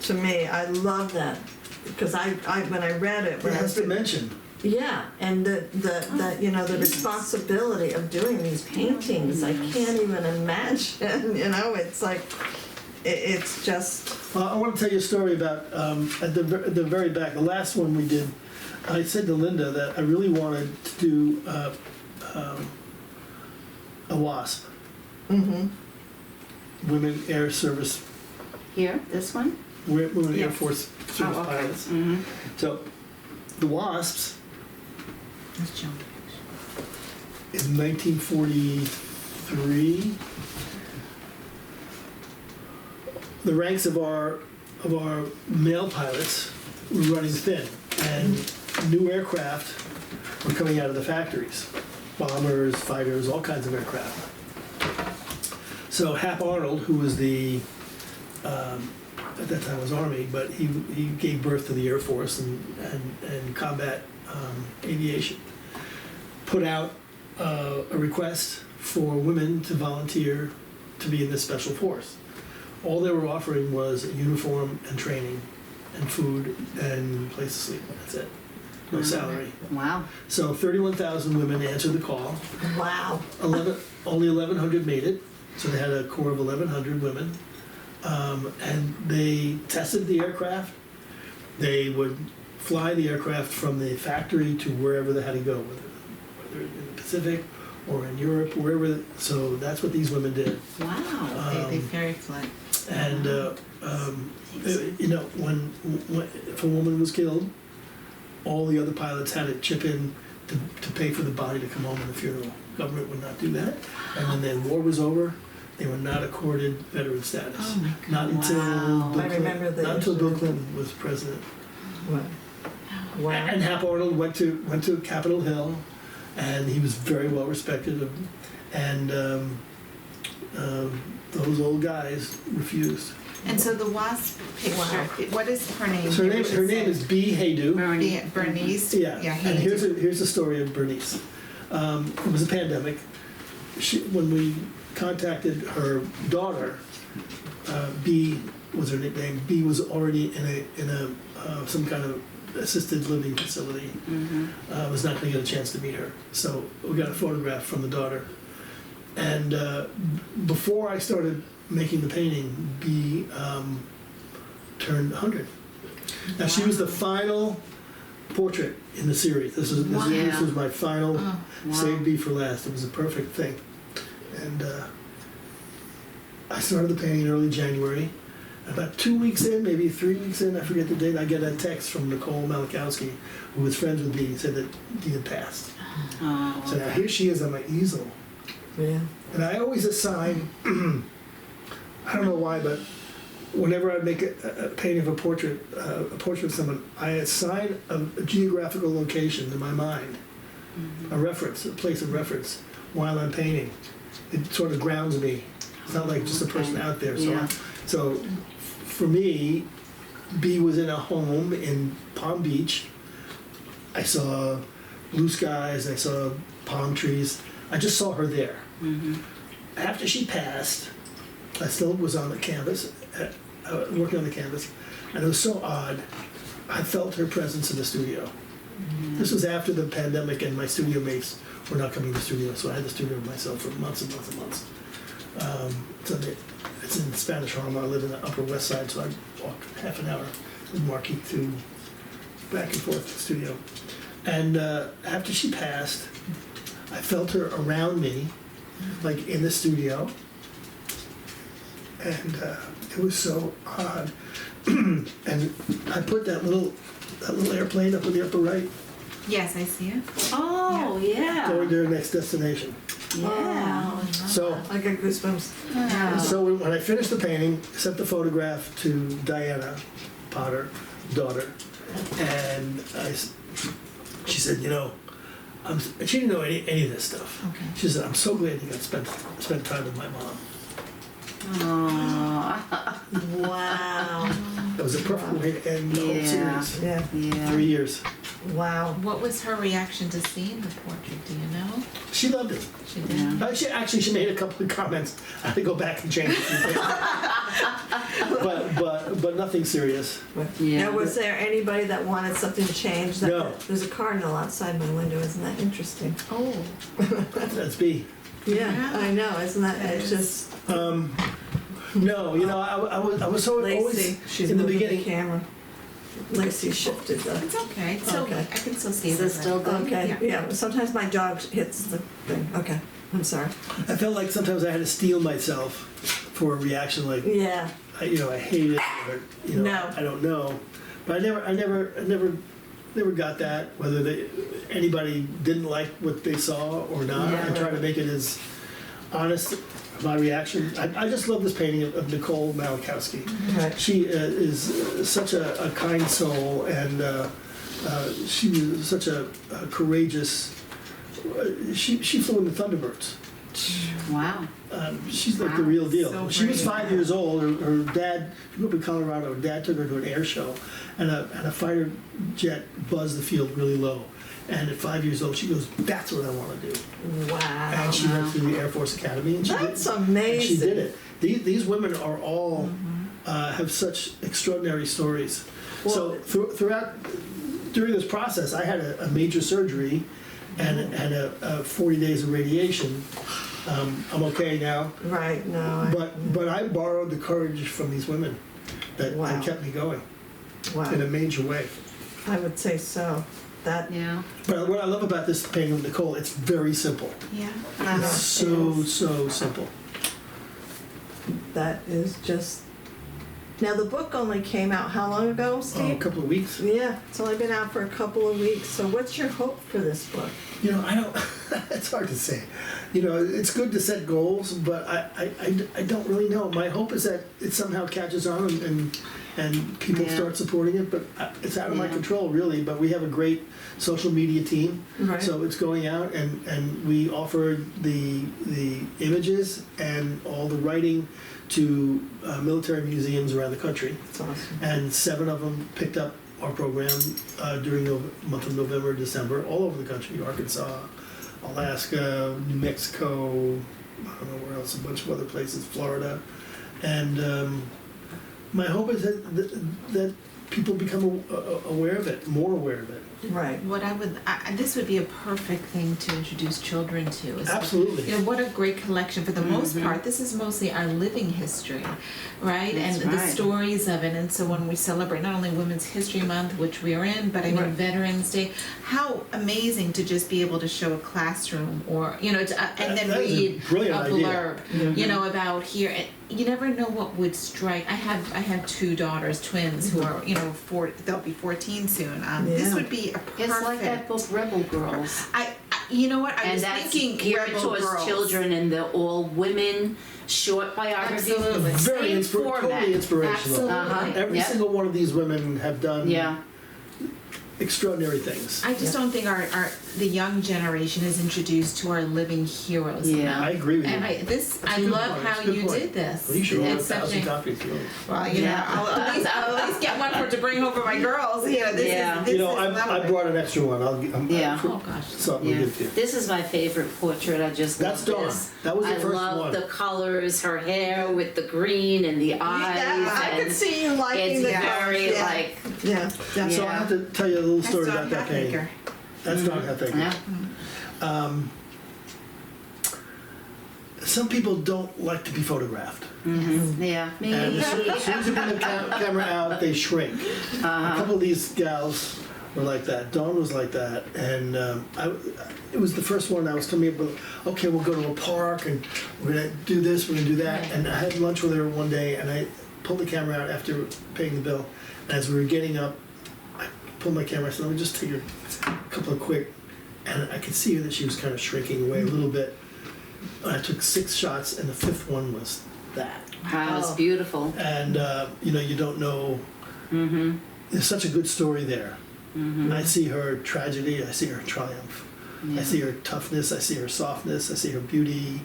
to me, I love that because I when I read it, It when I has was been mentioned. yeah, and the the responsibility of doing these paintings, I can't even imagine. It's like it's just I want to tell you a story about at the very back, the last one we did. I said to Linda that I really wanted to do a WASP, Women Air Service, Here, this one? Women Air Yes. Force Service Oh, okay. pilots. Mm-hmm. So the WASPs Let's jump. in 1943, the ranks of our male pilots were running thin, and new aircraft were coming out of the factories, bombers, fighters, all kinds of aircraft. So Hap Arnold, who was the at that time was Army, but he gave birth to the Air Force and combat aviation, put out a request for women to volunteer to be in this special force. All they were offering was a uniform and training and food and place to sleep. That's it. No salary. Wow. So 31,000 women answered the call. wow. Only 1,100 made it. So they had a core of 1,100 women. And they tested the aircraft. They would fly the aircraft from the factory to wherever they had to go, whether in the Pacific or in Europe, wherever. So that's what these women did. Wow. They very flat. And when if a woman was killed, all the other pilots had to chip in to pay for the body to come home in the funeral. Government would not do that. And when the war was over, they were not accorded veteran status. Oh my God. Not until Wow. Bill I remember Clinton, the not until Bill issue. Clinton was president. Wow. And Hap Arnold went to Capitol Hill, and he was very well respected. And those old guys refused. And so the wasp picture, what is her name? So her name is Bee Haydu. Bernie. Bernice. Yeah. Hayden. And here's the story of Bernice. It was a pandemic. When we contacted her daughter, Bee was her nickname. Bee was already in a some kind of assisted living facility. Was not going to get a chance to meet her. So we got a photograph from the daughter. And before I started making the painting, Bee turned 100. Now she was the final portrait in the series. This was my final. Oh, Saved Bee for last. It was a perfect thing. And I started the painting in early January. About 2 weeks in, maybe 3 weeks in, I forget the date, I get a text from Nicole Malachowski, who was friends with Bee, said that Dee had passed. Oh, So now here she is on my easel. Yeah. And I always assign, I don't know why, but whenever I make a painting of a portrait of someone, I assign a geographical location in my mind, a reference, a place of reference, while I'm painting. It sort of grounds me. It's not like just a person out there. So, Yeah. so for me, Bee was in a home in Palm Beach. I saw blue skies, I saw palm trees. I just saw her there. After she passed, I still was on the canvas. working on the canvas, and it was so odd. I felt her presence in the studio. This was after the pandemic, and my studio mates were not coming to the studio, so I had the studio myself for months and months and months. It's in Spanish Harlem. I live in the Upper West Side, so I walk half an hour with Marky to back and forth to the studio. And after she passed, I felt her around me, like in the studio, and it was so odd. And I put that little airplane up in the upper right, Yes, I see it. Oh, yeah. going to our next destination. Yeah. So, I got goosebumps. Yeah. so when I finished the painting, I sent the photograph to Diana Potter, daughter, and she said, you know, she didn't know any of this stuff. Okay. She said, I'm so glad you got to spend time with my mom. Aww. Wow. That was a perfect way to end the whole Yeah. series. Yeah. Yeah. 3 years. Wow. What was her reaction to seeing the portrait? Do you know? She loved it. She did. Yeah. She made a couple of comments. I had to go back and change it. but nothing serious. Yeah. Now, was there anybody that wanted something changed? No. There's a cardinal outside my window. Isn't that interesting? Oh. That's B. Yeah, Yeah. I know. Isn't that? That It's is. just No, you know, I was so Lacey. always She's in the moving beginning. the camera. Lacey shifted the. It's okay. It's still, Okay. I can still see Is it. it still good? Okay. Yeah. Yeah. Sometimes my dog hits the thing. Okay. I'm sorry. I felt like sometimes I had to steel myself for a reaction like, Yeah. I hate it, or No. I don't know. But I never got that. Whether anybody didn't like what they saw or not. Yeah. I try to make it as honest. My reaction. I just love this painting of Nicole Malachowski. Right. She is such a kind soul, and she was such a courageous. She flew in the Thunderbirds. Wow. She's like the Wow. real deal. So She was brave. 5 years old. Her dad, she grew up in Colorado. Her dad took her to an air show, and a fighter jet buzzed the field really low. And at 5 years old, she goes, "That's what I want to do." Wow. And she went through the Air Force Academy, and she That's did. amazing. And she did it. These women are all have such extraordinary stories. So throughout during this process, I had a major surgery and a 40 days of radiation. I'm okay now, Right. No. but I borrowed the courage from these women that Wow. kept me going Wow. in a major way. I would say so. That. Yeah. But what I love about this painting of Nicole, it's very simple. Yeah. It's so simple. That is just. Now the book only came out how long ago, A Steve? couple of weeks. Yeah, it's only been out for a couple of weeks. So what's your hope for this book? I don't. It's hard to say. It's good to set goals, but I don't really know. My hope is that it somehow catches on and people Yeah. start supporting it. But it's out of my Yeah. control, really. But we have a great social media team, Right. so it's going out and we offer the images and all the writing to military museums around the country. It's awesome. And 7 of them picked up our program during the month of November, December, all over the country: Arkansas, Alaska, New Mexico, I don't know where else, a bunch of other places, Florida. And my hope is that people become aware of it, more aware of it. Right. What this would be a perfect thing to introduce children to. Absolutely. What a great collection. For the most part, this is mostly our living history, right? That's and the right. stories of it. And so when we celebrate not only Women's History Month, which we are in, but I mean Right. Veterans Day, how amazing to just be able to show a classroom or, and then That is a read brilliant a idea. blurb, about here. And you never know what would strike. I have 2 daughters, twins, who are, they'll be 14 soon. This Yeah. would be a perfect. It's like that book, Rebel Girls. You know what? I And was that's thinking geared Rebel towards Girls. children, and they're all women, short biographies. Absolutely. Very Same format. totally inspirational. Absolutely. Uh-huh. Every Yep. single one of these women have done Yeah. extraordinary things. I just don't think the young generation is introduced to our living heroes Yeah. enough. I agree with you. And I That's a love good point. how That's a good you point. did this. Well, you should order It's such 1,000 a- copies. You know. Well, you know, Yeah. I'll at least get one for to bring home for my girls. You know, this Yeah. is this You know, is I lovely. brought an extra one. Yeah. Oh gosh. Something Yeah. to give to you. This is my favorite portrait. I just That's love Dawn. this. That was the I first love one. the colors, her hair with the green and the eyes. I and could see you liking it's the very colors, yeah. like Yeah, definitely. So I have to tell you a little That's story John about that painting. Hatmaker. That's Don Hatmaker. yeah. Some people don't like to be photographed. Yeah. Me. And as soon as you bring the camera out, they shrink. A couple of these gals were like that. Dawn was like that. And it was the first one I was coming up with, okay, we'll go to a park and we're going to do this, we're going to do that. Right. And I had lunch with her one day and I pulled the camera out after paying the bill. And as we were getting up, I pulled my camera. I said, let me just take a couple of quick. And I could see her that she was kind of shrinking away a little bit. I took 6 shots and the 5th one was that. Wow, it's Oh. beautiful. And you know, you don't know. There's such a good story there. I see her tragedy. I see her triumph. Yeah. I see her toughness. I see her softness. I see her beauty.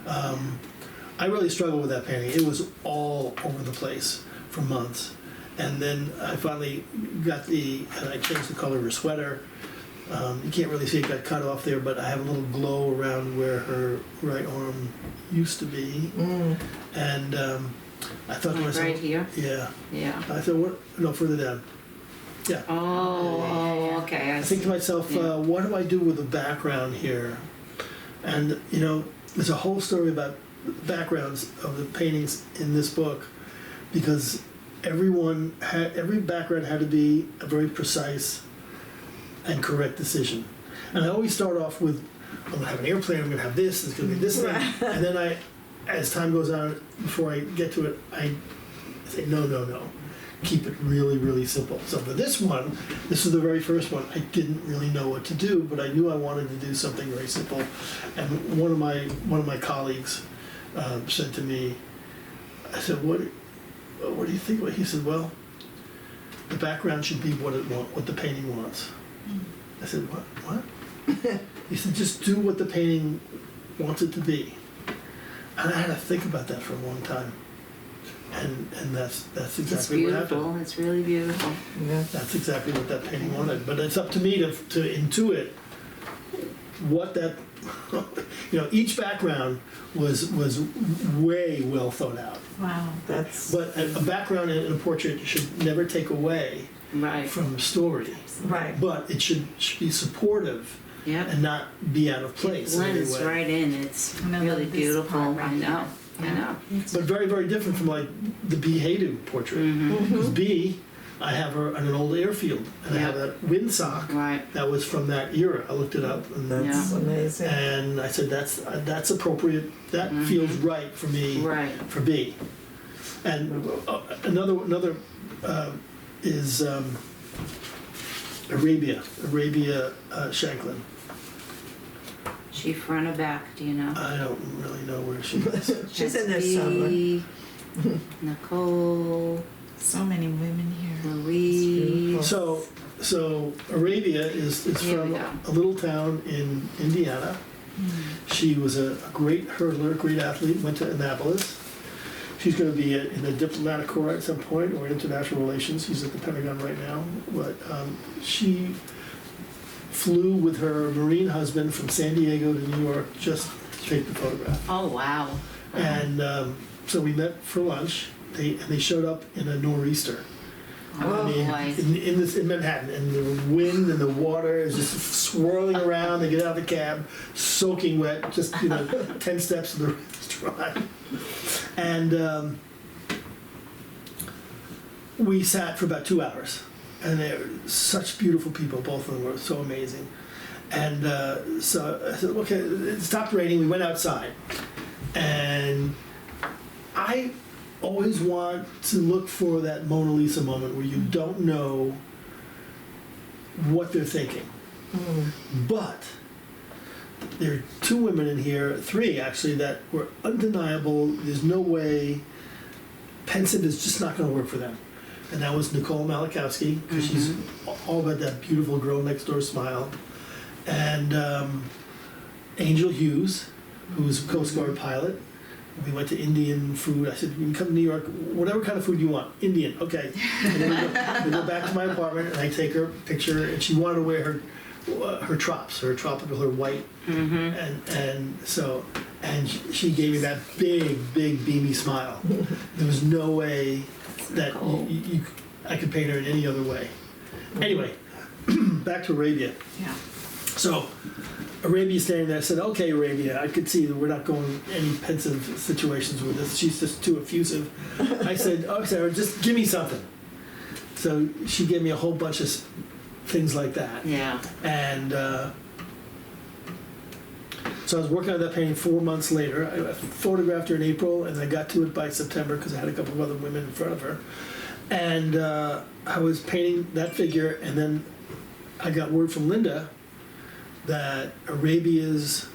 I really struggled with that painting. It was all over the place for months, and then I finally got and I changed the color of her sweater. You can't really see it got cut off there, but I have a little glow around where her right arm used to be. And I thought to Like myself, right here? yeah. Yeah. I thought, what? No, further down. Yeah. Oh, okay. I think to myself, Yeah. what do I do with the background here? And you know, there's a whole story about backgrounds of the paintings in this book, because every background had to be a very precise and correct decision. And I always start off with, I'm gonna have an airplane, I'm gonna have this, it's gonna be this thing, and then as time goes on, before I get to it, I say, no. Keep it really, really simple. So for this one, this is the very first one. I didn't really know what to do, but I knew I wanted to do something very simple. And one of my colleagues said to me, I said, "What do you think?" He said, "Well, the background should be what the painting wants." I said, "What?" He said, "Just do what the painting wants it to be." And I had to think about that for a long time. And that's It's exactly what happened. beautiful. It's really beautiful. Yeah. That's exactly what that painting wanted. But it's up to me to intuit what that, you know, each background was way well thought out. Wow. That's But a background in a portrait should never take away Right. from the story. right. But it should be supportive Yep. and not be out of It place in any blends way. right in. It's And I really love this beautiful. part right I know. I Yeah. know. But very, very different from like the B. Hayden portrait. Mm-hmm. Because B, I have her on an old airfield, and I have Yeah. that windsock Right. that was from that era. I looked it up, and That's Yeah. amazing. and I said that's appropriate. That feels right for me. Right. For B. And another is Arabia Shanklin. She front or back? Do you know? I don't really know where she is. She's in there That's somewhere. B, Nicole, So many women here. Louise. So Arabia is Here we from go. a little town in Indiana. She was a great hurdler, great athlete, went to Annapolis. She's going to be in the diplomatic corps at some point, or international relations. She's at the Pentagon right now. But she flew with her Marine husband from San Diego to New York just to take the photograph. Oh wow. And so we met for lunch. They showed up in a nor'easter. Oh boy. In Manhattan, and the wind and the water is just swirling around. They get out of the cab, soaking wet, just 10 steps to the restaurant, and we sat for about 2 hours, and they were such beautiful people. Both of them were so amazing, and so I said, okay, it stopped raining. We went outside, and I always want to look for that Mona Lisa moment where you don't know what they're thinking. But there are 2 women in here, 3 actually, that were undeniable. There's no way, pensive is just not going to work for them. and that was Nicole Malachowski, because she's all about that beautiful girl next door smile. And Angel Hughes, who was a Coast Guard pilot. We went to Indian food. I said, you can come to New York, whatever kind of food you want. Indian, okay. And then we go back to my apartment, and I take her picture, and she wanted to wear her trops, her tropical, her white. And she gave me that big, beamy smile. There was no way that I could paint her in any other way. Anyway, back to Arabia. Yeah. So Arabia's standing there. I said, okay, Arabia, I could see that we're not going any pensive situations with this. She's just too effusive. I said, oh, Sarah, just give me something. So she gave me a whole bunch of things like that. Yeah. And so I was working on that painting 4 months later. I photographed her in April, and I got to it by September because I had a couple of other women in front of her. And I was painting that figure, and then I got word from Linda that Arabia's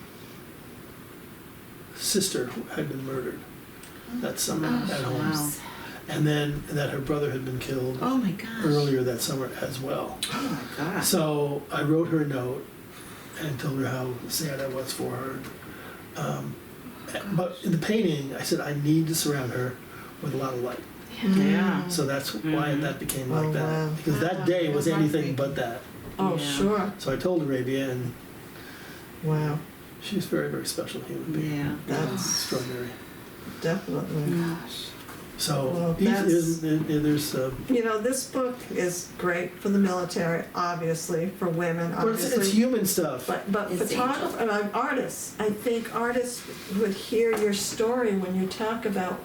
sister had been murdered that summer at home. Wow. And then that her brother had been killed Oh my gosh. earlier that summer as well. Oh my God. So I wrote her a note and told her how sad I was for her. But in the painting, I said I need to surround her with a lot of light. Yeah. So that's why that became like Oh, that. wow. Because that day was anything but that. Oh, Yeah. sure. So I told Arabia, and Wow. she's a very, very special human being. Yeah. That's Extraordinary. definitely. Gosh. So Well, there's You know, this book is great for the military, obviously, for women, but it's obviously. human stuff. But It's photographers, artists, I think artists would hear your story when you talk about,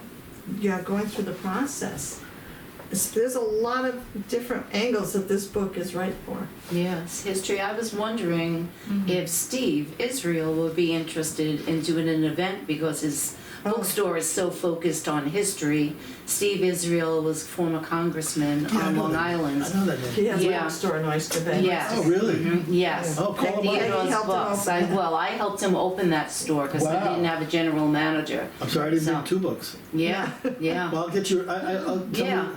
going through the process. There's a lot of different angles that this book is right for. Yes, history. I was wondering if Steve Israel would be interested in doing an event because his bookstore is so focused on history. Steve Israel was former congressman Yeah, I on know Long that. Island. I know that name. He has a Yeah. bookstore in Oyster Bay. Yes. Oh, really? Yes. Oh, call him up. Theodore's helped him books. open it. I helped him open that store because Wow. I didn't have a general manager. I'm sorry I didn't So- bring 2 books. Yeah, yeah. Well, I'll get you. I'll tell Yeah. you.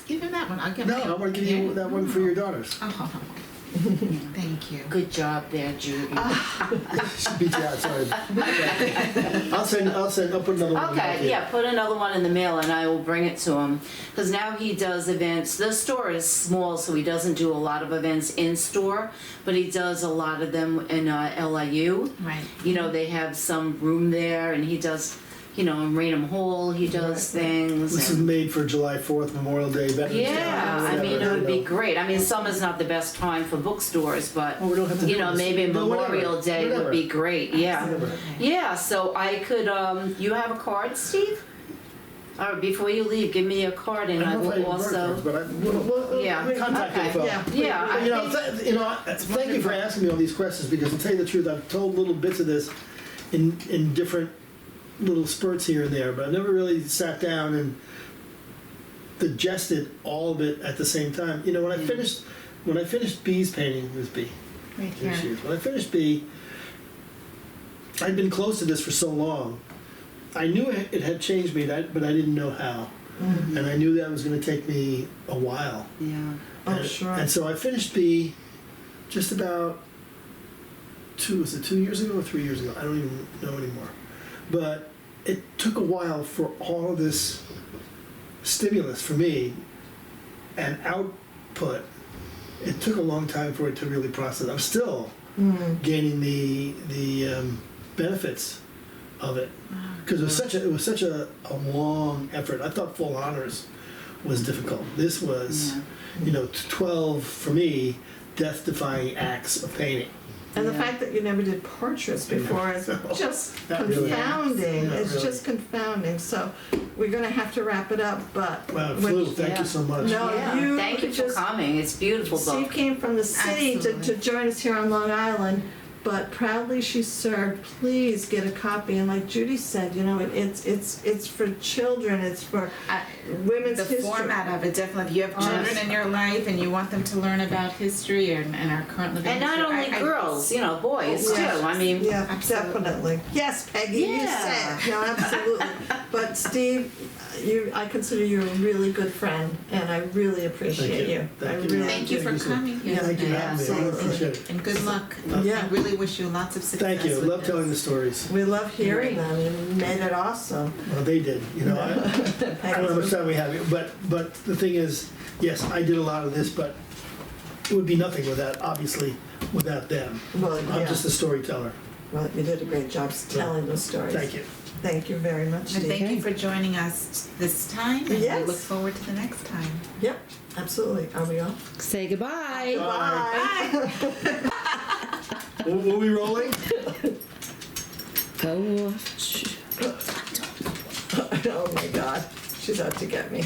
Give him that one. I'll give No, him I want to give you that one for your daughters. Oh, thank you. Good job there, Judy. She beat you out. Sorry. I'll put another one. in the Okay, mail. yeah, put another one in the mail and I will bring it to him. Because now he does events. The store is small, so he doesn't do a lot of events in store, but he does a lot of them in LIU. Right. You know, they have some room there and he does, in Raynham Hall, he does things. This is and- made for July 4th, Memorial Day, Veterans Day. Yeah, I whatever, mean, it would be you know. great. I mean, summer's not the best time for bookstores, but, Oh, we don't have to do this. maybe No, whatever. Memorial Day Whatever. would be great, yeah. Whatever. Yeah, so I could, you have a card, Steve? Or before you leave, give me a card and I don't know if will have birth cards, also, but Yeah, contact okay. info. Yeah. yeah, But, I think, thank you for asking me all these questions, because to tell you the truth, I've told little bits of this in different little spurts here and there, but I've never really sat down and digested all of it at the same time. When I finished B's painting, it was B. Right There she here. is. When I finished B, I'd been close to this for so long. I knew it had changed me, but I didn't know how. Mm-hmm. And I knew that was going to take me a while. yeah. Oh, And- sure. And so I finished B just about 2 years ago or 3 years ago? I don't even know anymore. But it took a while for all of this stimulus for me and output. It took a long time for it to really process. I'm still gaining the benefits of it, because it was such a long effort. I thought full honors was difficult. This was, 12 for me, death-defying acts of painting. And the Yeah. fact that you never did portraits before is just Not really. confounding. Not It's really. just confounding. So we're going to have to wrap it up, but Wow, when- Flu, thank Yeah. you so much. No, Yeah, you thank you for just- coming. It's a beautiful Steve book. came from the city to Absolutely. join us here on Long Island, but proudly she served. Please get a copy. And like Judy said, it's for children. It's for women's The history. format of it, definitely. If you have children in your life and you want them to learn about history and our current living And not history, only I- girls, boys Oh, too. yes. I mean, Yeah, Absolutely. definitely. Yes, Peggy, you Yeah. said. No, absolutely. But Steve, I consider you a really good friend, and I really appreciate you. Thank I you. really Thank you for so- coming here Thank you for today. having me, I Absolutely. appreciate it. And good luck. Yeah. I really wish you lots of success. Thank you, with love this. telling the stories. We love hearing them. You made it awesome. Well, they did, you know, I don't know how much time we have, but the thing is, yes, I did a lot of this, but it would be nothing obviously, without them. Well, I'm yeah. just a storyteller. Well, you did a great job telling those stories. Thank you. Thank you very much, And Steve. thank you for joining us this time, and Yes. we look forward to the next time. Yep, absolutely. Are we on? Say goodbye. Bye. Were we rolling? Go. Oh my God, she's out to get me.